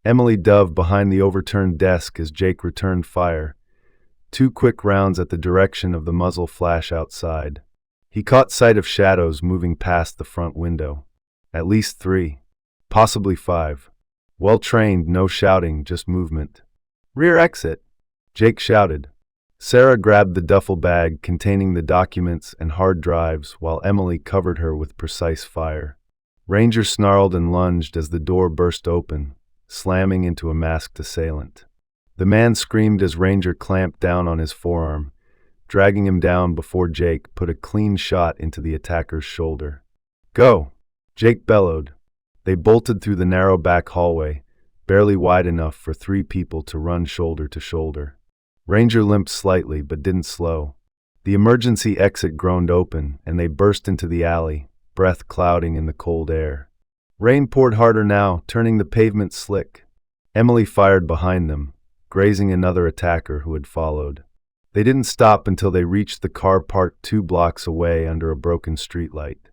Emily dove behind the overturned desk as Jake returned fire. 2 quick rounds at the direction of the muzzle flash outside. He caught sight of shadows moving past the front window. At least 3. Possibly 5. Well trained, no shouting, just movement. "Rear exit," Jake shouted. Sarah grabbed the duffel bag containing the documents and hard drives while Emily covered her with precise fire. Ranger snarled and lunged as the door burst open, slamming into a masked assailant. The man screamed as Ranger clamped down on his forearm, dragging him down before Jake put a clean shot into the attacker's shoulder. "Go!" Jake bellowed. They bolted through the narrow back hallway, barely wide enough for 3 people to run shoulder to shoulder. Ranger limped slightly but didn't slow. The emergency exit groaned open, and they burst into the alley, breath clouding in the cold air. Rain poured harder now, turning the pavement slick. Emily fired behind them, grazing another attacker who had followed. They didn't stop until they reached the car parked 2 blocks away under a broken streetlight.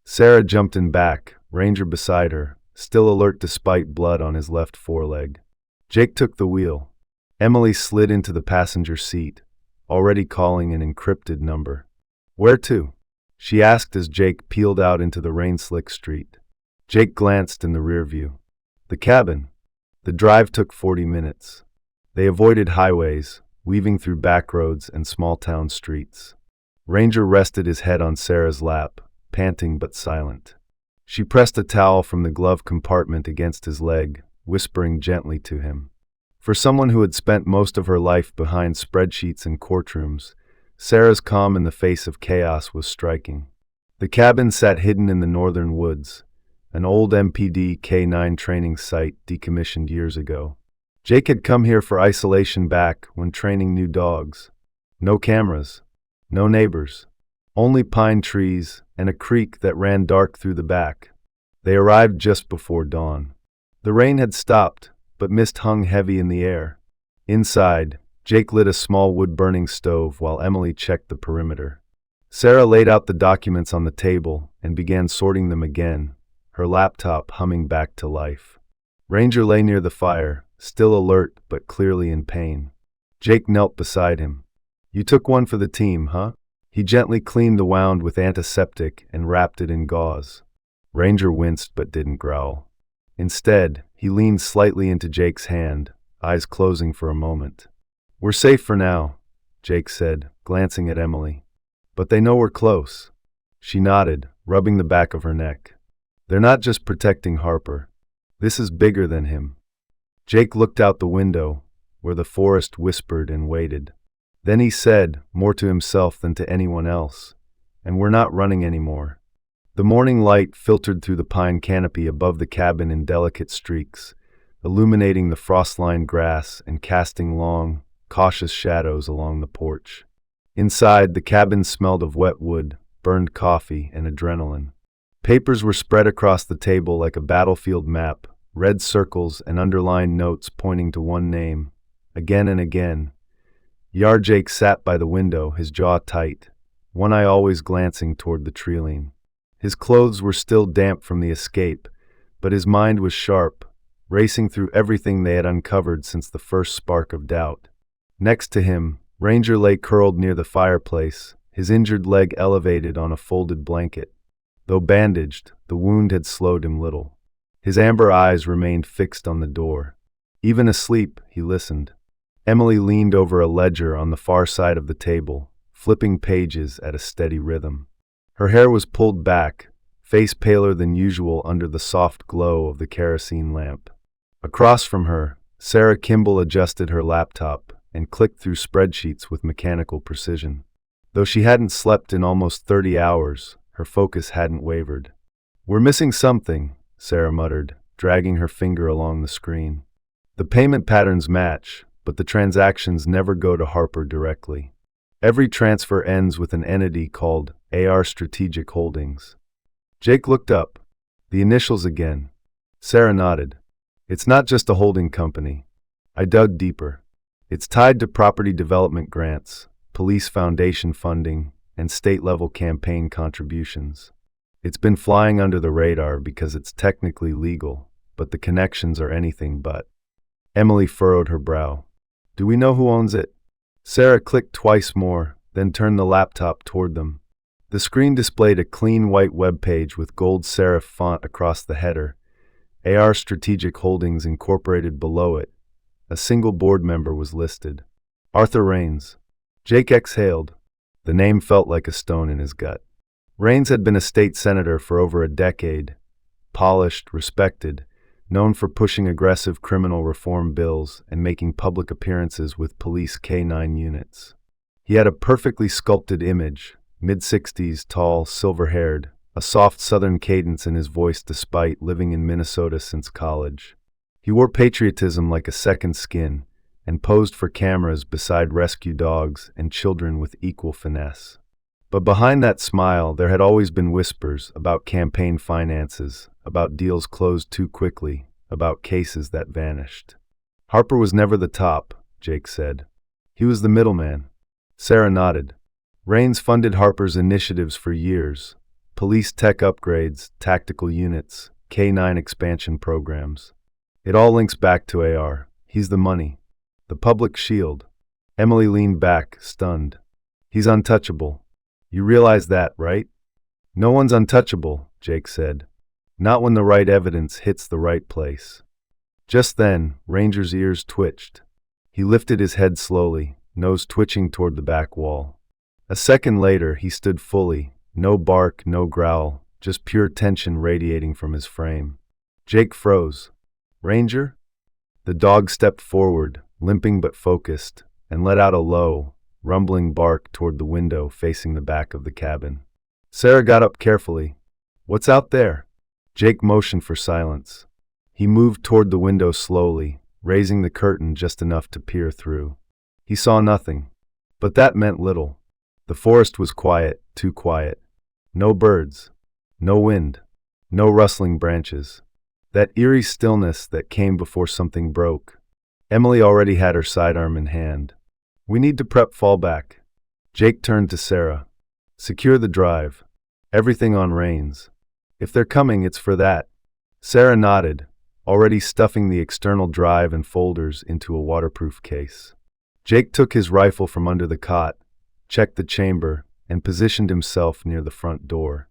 Sarah jumped in back, Ranger beside her, still alert despite blood on his left foreleg. Jake took the wheel. Emily slid into the passenger seat, already calling an encrypted number. "Where to?" she asked as Jake peeled out into the rain-slick street. Jake glanced in the rear view. The cabin. The drive took 40 minutes. They avoided highways, weaving through back roads and small-town streets. Ranger rested his head on Sarah's lap, panting but silent. She pressed a towel from the glove compartment against his leg, whispering gently to him. For someone who had spent most of her life behind spreadsheets and courtrooms, Sarah's calm in the face of chaos was striking. The cabin sat hidden in the northern woods, an old MPD K-9 training site decommissioned years ago. Jake had come here for isolation back when training new dogs. No cameras, no neighbors, only pine trees and a creek that ran dark through the back. They arrived just before dawn. The rain had stopped, but mist hung heavy in the air. Inside, Jake lit a small wood-burning stove while Emily checked the perimeter. Sarah laid out the documents on the table and began sorting them again, her laptop humming back to life. Ranger lay near the fire, still alert but clearly in pain. Jake knelt beside him. "You took one for the team, huh?" He gently cleaned the wound with antiseptic and wrapped it in gauze. Ranger winced but didn't growl. Instead, he leaned slightly into Jake's hand, eyes closing for a moment. "We're safe for now," Jake said, glancing at Emily. "But they know we're close." She nodded, rubbing the back of her neck. "They're not just protecting Harper. This is bigger than him." Jake looked out the window, where the forest whispered and waited. Then he said, more to himself than to anyone else, "And we're not running anymore." The morning light filtered through the pine canopy above the cabin in delicate streaks, illuminating the frost-lined grass and casting long, cautious shadows along the porch. Inside, the cabin smelled of wet wood, burned coffee, and adrenaline. Papers were spread across the table like a battlefield map, red circles and underlined notes pointing to one name. Again and again. Jake sat by the window, his jaw tight, one eye always glancing toward the treeline. His clothes were still damp from the escape, but his mind was sharp, racing through everything they had uncovered since the first spark of doubt. Next to him, Ranger lay curled near the fireplace, his injured leg elevated on a folded blanket. Though bandaged, the wound had slowed him little. His amber eyes remained fixed on the door. Even asleep, he listened. Emily leaned over a ledger on the far side of the table, flipping pages at a steady rhythm. Her hair was pulled back, face paler than usual under the soft glow of the kerosene lamp. Across from her, Sarah Kimball adjusted her laptop and clicked through spreadsheets with mechanical precision. Though she hadn't slept in almost 30 hours, her focus hadn't wavered. "We're missing something," Sarah muttered, dragging her finger along the screen. "The payment patterns match, but the transactions never go to Harper directly. Every transfer ends with an entity called AR Strategic Holdings." Jake looked up. "The initials again." Sarah nodded. "It's not just a holding company." I dug deeper. "It's tied to property development grants, police foundation funding, and state-level campaign contributions. It's been flying under the radar because it's technically legal, but the connections are anything but." Emily furrowed her brow. "Do we know who owns it?" Sarah clicked twice more, then turned the laptop toward them. The screen displayed a clean white web page with gold serif font across the header. AR Strategic Holdings Incorporated below it. A single board member was listed. Arthur Raines. Jake exhaled. The name felt like a stone in his gut. Raines had been a state senator for over a decade. Polished, respected, known for pushing aggressive criminal reform bills and making public appearances with police K-9 units. He had a perfectly sculpted image, mid-60s, tall, silver-haired, a soft southern cadence in his voice despite living in Minnesota since college. He wore patriotism like a second skin and posed for cameras beside rescue dogs and children with equal finesse. But behind that smile, there had always been whispers about campaign finances, about deals closed too quickly, about cases that vanished. "Harper was never the top," Jake said. "He was the middleman." Sarah nodded. "Raines funded Harper's initiatives for years. Police tech upgrades, tactical units, K-9 expansion programs. It all links back to AR. He's the money. The public shield." Emily leaned back, stunned. "He's untouchable. You realize that, right?" "No one's untouchable," Jake said. "Not when the right evidence hits the right place." Just then, Ranger's ears twitched. He lifted his head slowly, nose twitching toward the back wall. A second later, he stood fully, no bark, no growl, just pure tension radiating from his frame. Jake froze. "Ranger?" The dog stepped forward, limping but focused, and let out a low, rumbling bark toward the window facing the back of the cabin. Sarah got up carefully. "What's out there?" Jake motioned for silence. He moved toward the window slowly, raising the curtain just enough to peer through. He saw nothing, but that meant little. The forest was quiet, too quiet. No birds, no wind, no rustling branches. That eerie stillness that came before something broke. Emily already had her sidearm in hand. "We need to prep fallback." Jake turned to Sarah. "Secure the drive. Everything on Raines. If they're coming, it's for that." Sarah nodded, already stuffing the external drive and folders into a waterproof case. Jake took his rifle from under the cot, checked the chamber, and positioned himself near the front door.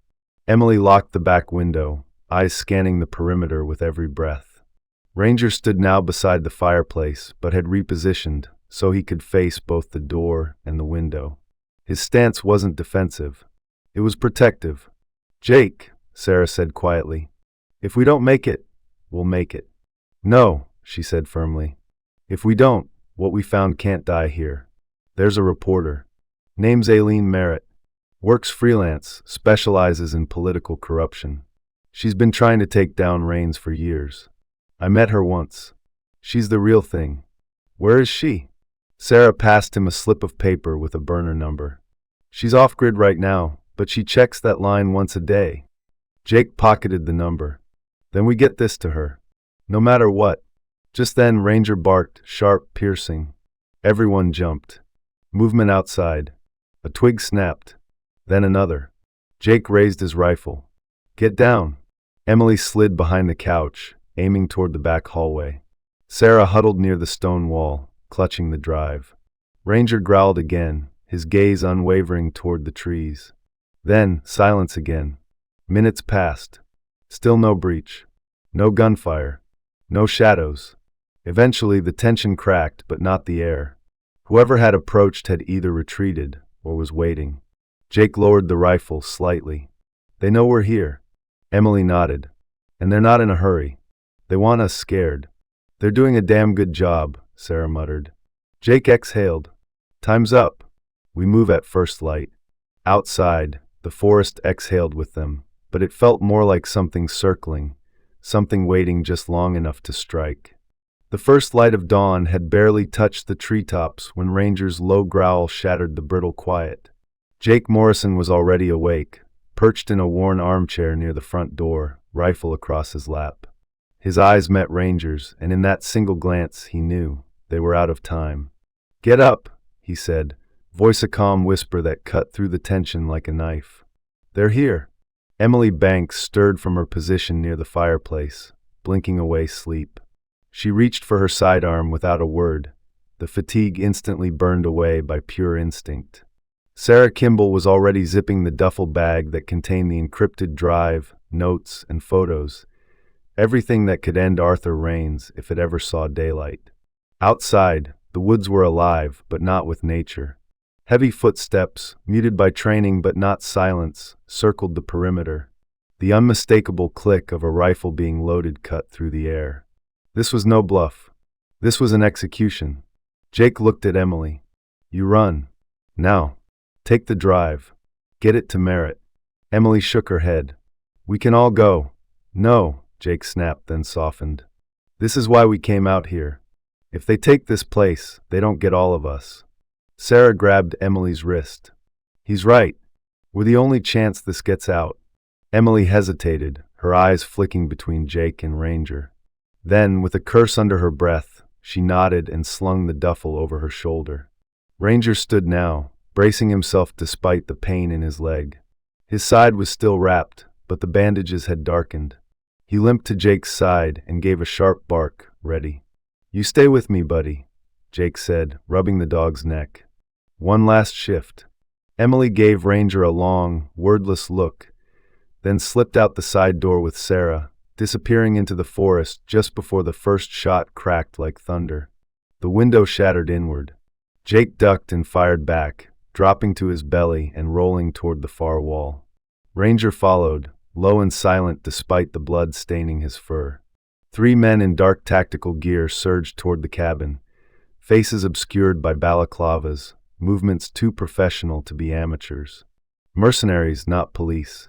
Emily locked the back window, eyes scanning the perimeter with every breath. Ranger stood now beside the fireplace, but had repositioned so he could face both the door and the window. His stance wasn't defensive. It was protective. "Jake," Sarah said quietly, "if we don't make it, we'll make it." "No," she said firmly. "If we don't, what we found can't die here. There's a reporter. Name's Aileen Merritt. Works freelance, specializes in political corruption. She's been trying to take down Raines for years. I met her once. She's the real thing." "Where is she?" Sarah passed him a slip of paper with a burner number. She's off-grid right now, but she checks that line once a day. Jake pocketed the number. Then we get this to her. No matter what. Just then Ranger barked, sharp, piercing. Everyone jumped. Movement outside. A twig snapped. Then another. Jake raised his rifle. Get down. Emily slid behind the couch, aiming toward the back hallway. Sarah huddled near the stone wall, clutching the drive. Ranger growled again, his gaze unwavering toward the trees. Then, silence again. Minutes passed. Still no breach. No gunfire. No shadows. Eventually the tension cracked, but not the air. Whoever had approached had either retreated or was waiting. Jake lowered the rifle slightly. They know we're here. Emily nodded. And they're not in a hurry. They want us scared. They're doing a damn good job, Sarah muttered. Jake exhaled. Time's up. We move at first light. Outside, the forest exhaled with them, but it felt more like something circling, something waiting just long enough to strike. The first light of dawn had barely touched the treetops when Ranger's low growl shattered the brittle quiet. Jake Morrison was already awake, perched in a worn armchair near the front door, rifle across his lap. His eyes met Ranger's, and in that single glance he knew they were out of time. Get up, he said, voice a calm whisper that cut through the tension like a knife. They're here. Emily Banks stirred from her position near the fireplace, blinking away sleep. She reached for her sidearm without a word, the fatigue instantly burned away by pure instinct. Sarah Kimball was already zipping the duffel bag that contained the encrypted drive, notes, and photos, everything that could end Arthur Raines if it ever saw daylight. Outside, the woods were alive, but not with nature. Heavy footsteps, muted by training but not silence, circled the perimeter. The unmistakable click of a rifle being loaded cut through the air. This was no bluff. This was an execution. Jake looked at Emily. You run. Now. Take the drive. Get it to Merritt. Emily shook her head. We can all go. No, Jake snapped, then softened. This is why we came out here. If they take this place, they don't get all of us. Sarah grabbed Emily's wrist. He's right. We're the only chance this gets out. Emily hesitated, her eyes flicking between Jake and Ranger. Then, with a curse under her breath, she nodded and slung the duffel over her shoulder. Ranger stood now, bracing himself despite the pain in his leg. His side was still wrapped, but the bandages had darkened. He limped to Jake's side and gave a sharp bark, ready. You stay with me, buddy, Jake said, rubbing the dog's neck. One last shift. Emily gave Ranger a long, wordless look, then slipped out the side door with Sarah, disappearing into the forest just before the first shot cracked like thunder. The window shattered inward. Jake ducked and fired back, dropping to his belly and rolling toward the far wall. Ranger followed, low and silent despite the blood staining his fur. 3 men in dark tactical gear surged toward the cabin, faces obscured by balaclavas, movements too professional to be amateurs. Mercenaries, not police.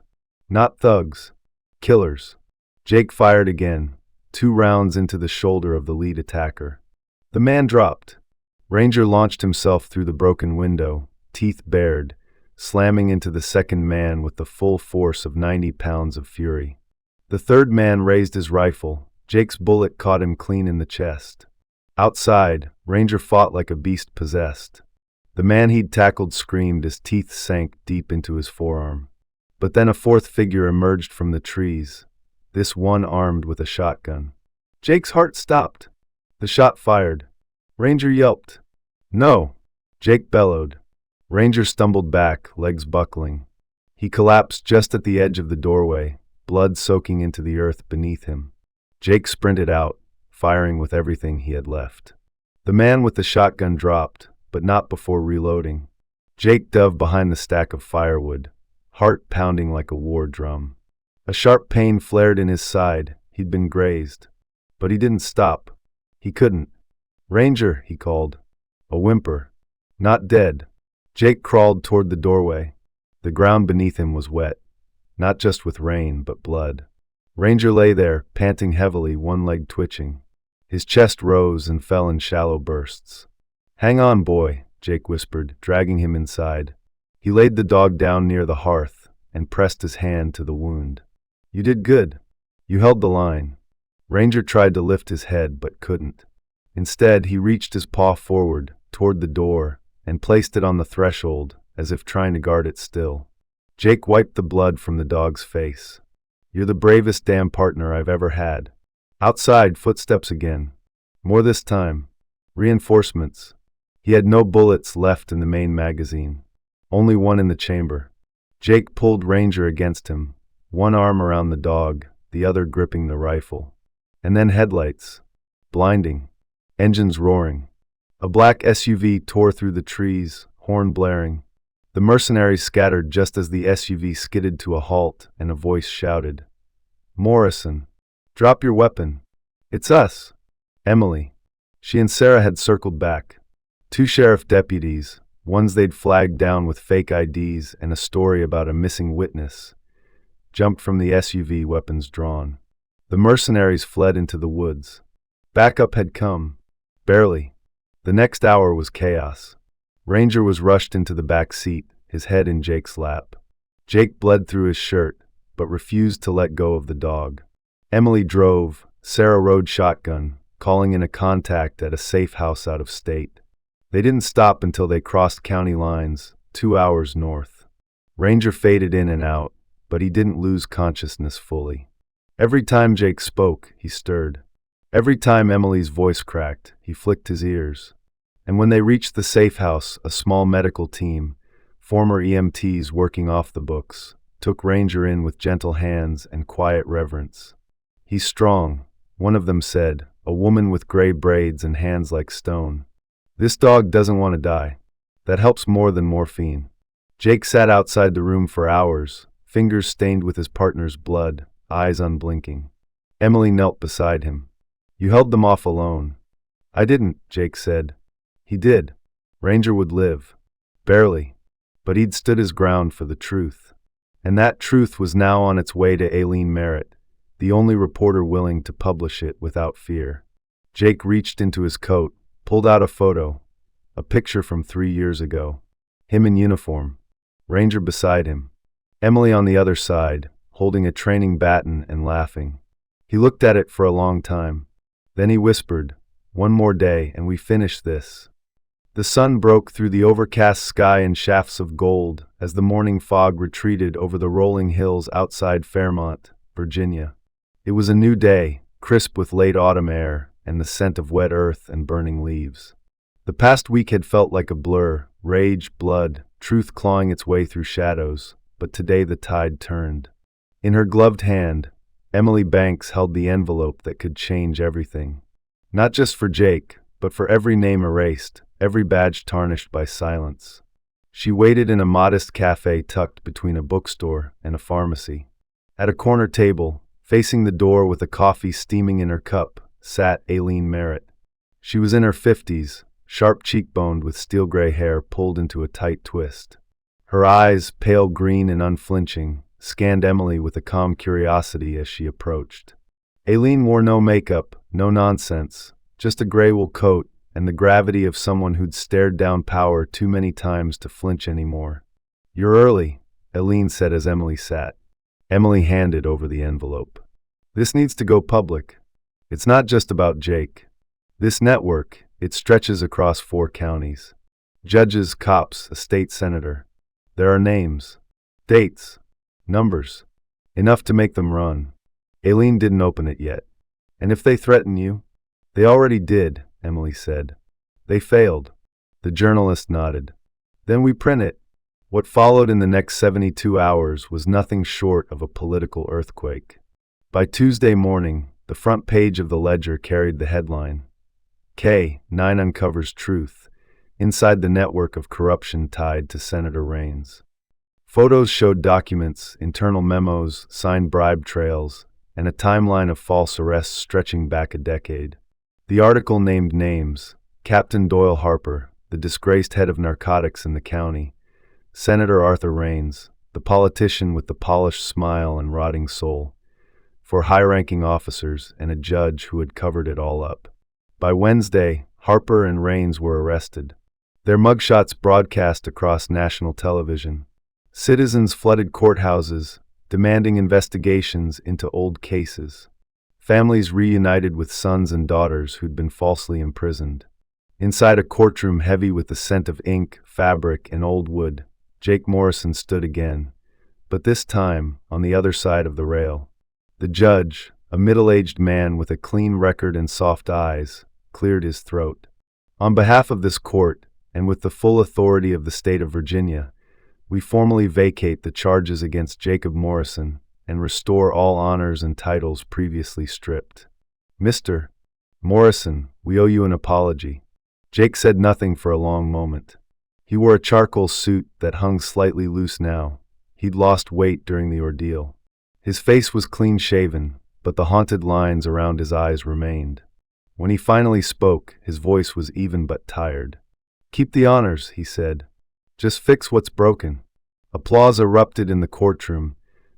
Not thugs. Killers. Jake fired again, 2 rounds into the shoulder of the lead attacker. The man dropped. Ranger launched himself through the broken window, teeth bared, slamming into the second man with the full force of 90 pounds of fury. The third man raised his rifle. Jake's bullet caught him clean in the chest. Outside, Ranger fought like a beast possessed. The man he'd tackled screamed as teeth sank deep into his forearm. But then a 4th figure emerged from the trees, this one armed with a shotgun. Jake's heart stopped. The shot fired. Ranger yelped. No! Jake bellowed. Ranger stumbled back, legs buckling. He collapsed just at the edge of the doorway, blood soaking into the earth beneath him. Jake sprinted out, firing with everything he had left. The man with the shotgun dropped, but not before reloading. Jake dove behind the stack of firewood, heart pounding like a war drum. A sharp pain flared in his side. He'd been grazed. But he didn't stop. He couldn't. Ranger, he called. A whimper. Not dead. Jake crawled toward the doorway. The ground beneath him was wet, not just with rain, but blood. Ranger lay there, panting heavily, one leg twitching. His chest rose and fell in shallow bursts. "Hang on, boy," Jake whispered, dragging him inside. He laid the dog down near the hearth and pressed his hand to the wound. "You did good. You held the line." Ranger tried to lift his head but couldn't. Instead, he reached his paw forward, toward the door, and placed it on the threshold, as if trying to guard it still. Jake wiped the blood from the dog's face. "You're the bravest damn partner I've ever had." Outside, footsteps again. More this time. Reinforcements. He had no bullets left in the main magazine. Only one in the chamber. Jake pulled Ranger against him, one arm around the dog, the other gripping the rifle. And then headlights. Blinding. Engines roaring. A black SUV tore through the trees, horn blaring. The mercenaries scattered just as the SUV skidded to a halt, and a voice shouted, "Morrison, drop your weapon. It's us." Emily. She and Sarah had circled back. 2 sheriff deputies, ones they'd flagged down with fake IDs and a story about a missing witness, jumped from the SUV, weapons drawn. The mercenaries fled into the woods. Backup had come. Barely. The next hour was chaos. Ranger was rushed into the back seat, his head in Jake's lap. Jake bled through his shirt, but refused to let go of the dog. Emily drove, Sarah rode shotgun, calling in a contact at a safe house out of state. They didn't stop until they crossed county lines, 2 hours north. Ranger faded in and out, but he didn't lose consciousness fully. Every time Jake spoke, he stirred. Every time Emily's voice cracked, he flicked his ears. And when they reached the safe house, a small medical team, former EMTs working off the books, took Ranger in with gentle hands and quiet reverence. "He's strong," one of them said, a woman with gray braids and hands like stone. "This dog doesn't want to die. That helps more than morphine." Jake sat outside the room for hours, fingers stained with his partner's blood, eyes unblinking. Emily knelt beside him. "You held them off alone." "I didn't," Jake said. "He did. Ranger would live. Barely. But he'd stood his ground for the truth. And that truth was now on its way to Aileen Merritt, the only reporter willing to publish it without fear." Jake reached into his coat, pulled out a photo, a picture from 3 years ago. Him in uniform. Ranger beside him. Emily on the other side, holding a training baton and laughing. He looked at it for a long time. Then he whispered, "One more day and we finish this." The sun broke through the overcast sky in shafts of gold as the morning fog retreated over the rolling hills outside Fairmont, Virginia. It was a new day, crisp with late autumn air and the scent of wet earth and burning leaves. The past week had felt like a blur, rage, blood, truth clawing its way through shadows, but today the tide turned. In her gloved hand, Emily Banks held the envelope that could change everything. Not just for Jake, but for every name erased, every badge tarnished by silence. She waited in a modest cafe tucked between a bookstore and a pharmacy. At a corner table, facing the door with a coffee steaming in her cup, sat Aileen Merritt. She was in her 50s, sharp cheekboned with steel gray hair pulled into a tight twist. Her eyes, pale green and unflinching, scanned Emily with a calm curiosity as she approached. Aileen wore no makeup, no nonsense, just a gray wool coat and the gravity of someone who'd stared down power too many times to flinch anymore. "You're early," Aileen said as Emily sat. Emily handed over the envelope. "This needs to go public. It's not just about Jake. This network, it stretches across 4 counties. Judges, cops, a state senator. There are names, dates, numbers. Enough to make them run." Aileen didn't open it yet. "And if they threaten you?" "They already did," Emily said. "They failed." The journalist nodded. "Then we print it." What followed in the next 72 hours was nothing short of a political earthquake. By Tuesday morning, the front page of the Ledger carried the headline, "K9 uncovers truth inside the network of corruption tied to Senator Raines." Photos showed documents, internal memos, signed bribe trails, and a timeline of false arrests stretching back a decade. The article named names: Captain Doyle Harper, the disgraced head of narcotics in the county; Senator Arthur Raines, the politician with the polished smile and rotting soul; 4 high-ranking officers and a judge who had covered it all up. By Wednesday, Harper and Raines were arrested. Their mugshots broadcast across national television. Citizens flooded courthouses, demanding investigations into old cases. Families reunited with sons and daughters who'd been falsely imprisoned. Inside a courtroom heavy with the scent of ink, fabric, and old wood, Jake Morrison stood again, but this time on the other side of the rail. The judge, a middle-aged man with a clean record and soft eyes, cleared his throat. On behalf of this court, and with the full authority of the state of Virginia, we formally vacate the charges against Jacob Morrison and restore all honors and titles previously stripped. Mr. Morrison, we owe you an apology. Jake said nothing for a long moment. He wore a charcoal suit that hung slightly loose now. He'd lost weight during the ordeal. His face was clean-shaven, but the haunted lines around his eyes remained. When he finally spoke, his voice was even but tired. "Keep the honors," he said. "Just fix what's broken." Applause erupted in the courtroom,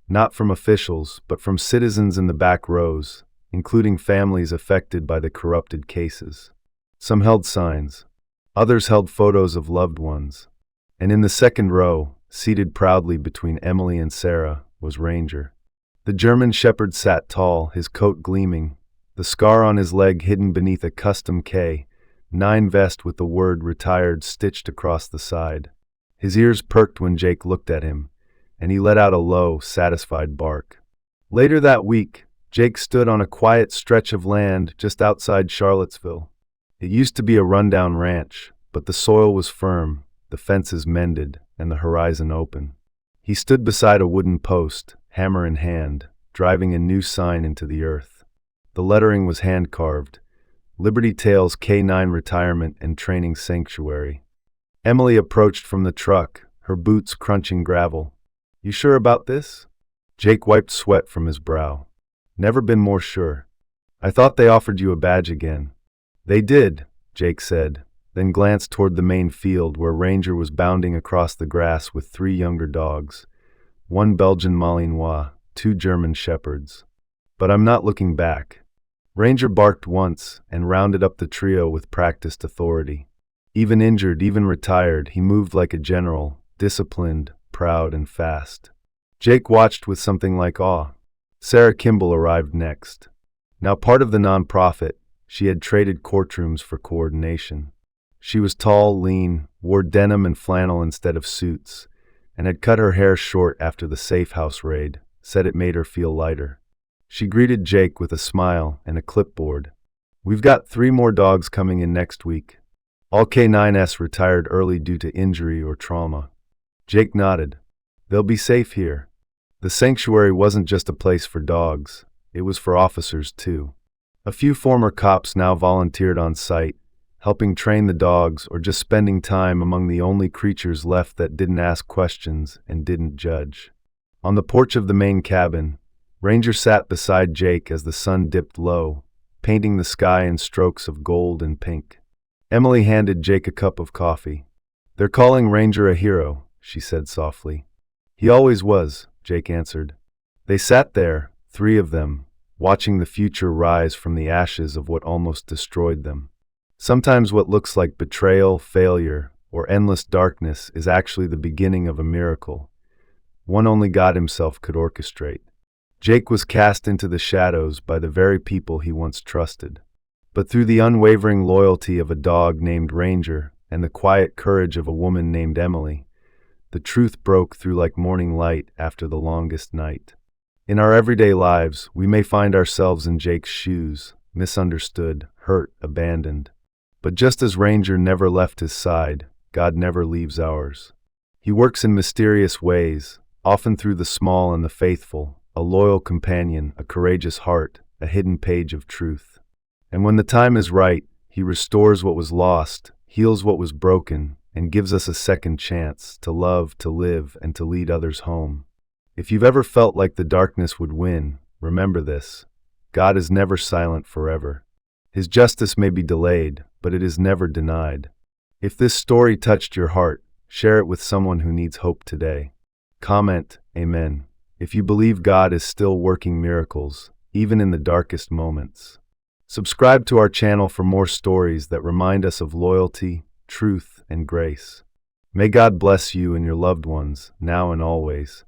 not from officials, but from citizens in the back rows, including families affected by the corrupted cases. Some held signs. Others held photos of loved ones. And in the second row, seated proudly between Emily and Sarah, was Ranger. The German shepherd sat tall, his coat gleaming, the scar on his leg hidden beneath a custom K9 vest with the word "retired" stitched across the side. His ears perked when Jake looked at him, and he let out a low, satisfied bark. Later that week, Jake stood on a quiet stretch of land just outside Charlottesville. It used to be a rundown ranch, but the soil was firm, the fences mended, and the horizon open. He stood beside a wooden post, hammer in hand, driving a new sign into the earth. The lettering was hand-carved: Liberty Tales K9 Retirement and Training Sanctuary. Emily approached from the truck, her boots crunching gravel. "You sure about this?" Jake wiped sweat from his brow. "Never been more sure. I thought they offered you a badge again." "They did," Jake said, then glanced toward the main field where Ranger was bounding across the grass with 3 younger dogs, 1 Belgian Malinois, 2 German shepherds. "But I'm not looking back." Ranger barked once and rounded up the trio with practiced authority. Even injured, even retired, he moved like a general, disciplined, proud, and fast. Jake watched with something like awe. Sarah Kimball arrived next. Now part of the nonprofit, she had traded courtrooms for coordination. She was tall, lean, wore denim and flannel instead of suits, and had cut her hair short after the safe house raid, said it made her feel lighter. She greeted Jake with a smile and a clipboard. "We've got 3 more dogs coming in next week. All K9s retired early due to injury or trauma." Jake nodded. "They'll be safe here." The sanctuary wasn't just a place for dogs, it was for officers too. A few former cops now volunteered on site, helping train the dogs or just spending time among the only creatures left that didn't ask questions and didn't judge. On the porch of the main cabin, Ranger sat beside Jake as the sun dipped low, painting the sky in strokes of gold and pink. Emily handed Jake a cup of coffee. "They're calling Ranger a hero," she said softly. "He always was," Jake answered. They sat there, 3 of them, watching the future rise from the ashes of what almost destroyed them. Sometimes what looks like betrayal, failure, or endless darkness is actually the beginning of a miracle, one only God himself could orchestrate. Jake was cast into the shadows by the very people he once trusted. But through the unwavering loyalty of a dog named Ranger and the quiet courage of a woman named Emily, the truth broke through like morning light after the longest night. In our everyday lives, we may find ourselves in Jake's shoes, misunderstood, hurt, abandoned. But just as Ranger never left his side, God never leaves ours. He works in mysterious ways, often through the small and the faithful, a loyal companion, a courageous heart, a hidden page of truth. And when the time is right, he restores what was lost, heals what was broken, and gives us a second chance to love, to live, and to lead others home. If you've ever felt like the darkness would win, remember this: God is never silent forever. His justice may be delayed, but it is never denied. If this story touched your heart, share it with someone who needs hope today. Comment, Amen, if you believe God is still working miracles, even in the darkest moments. Subscribe to our channel for more stories that remind us of loyalty, truth, and grace. May God bless you and your loved ones, now and always.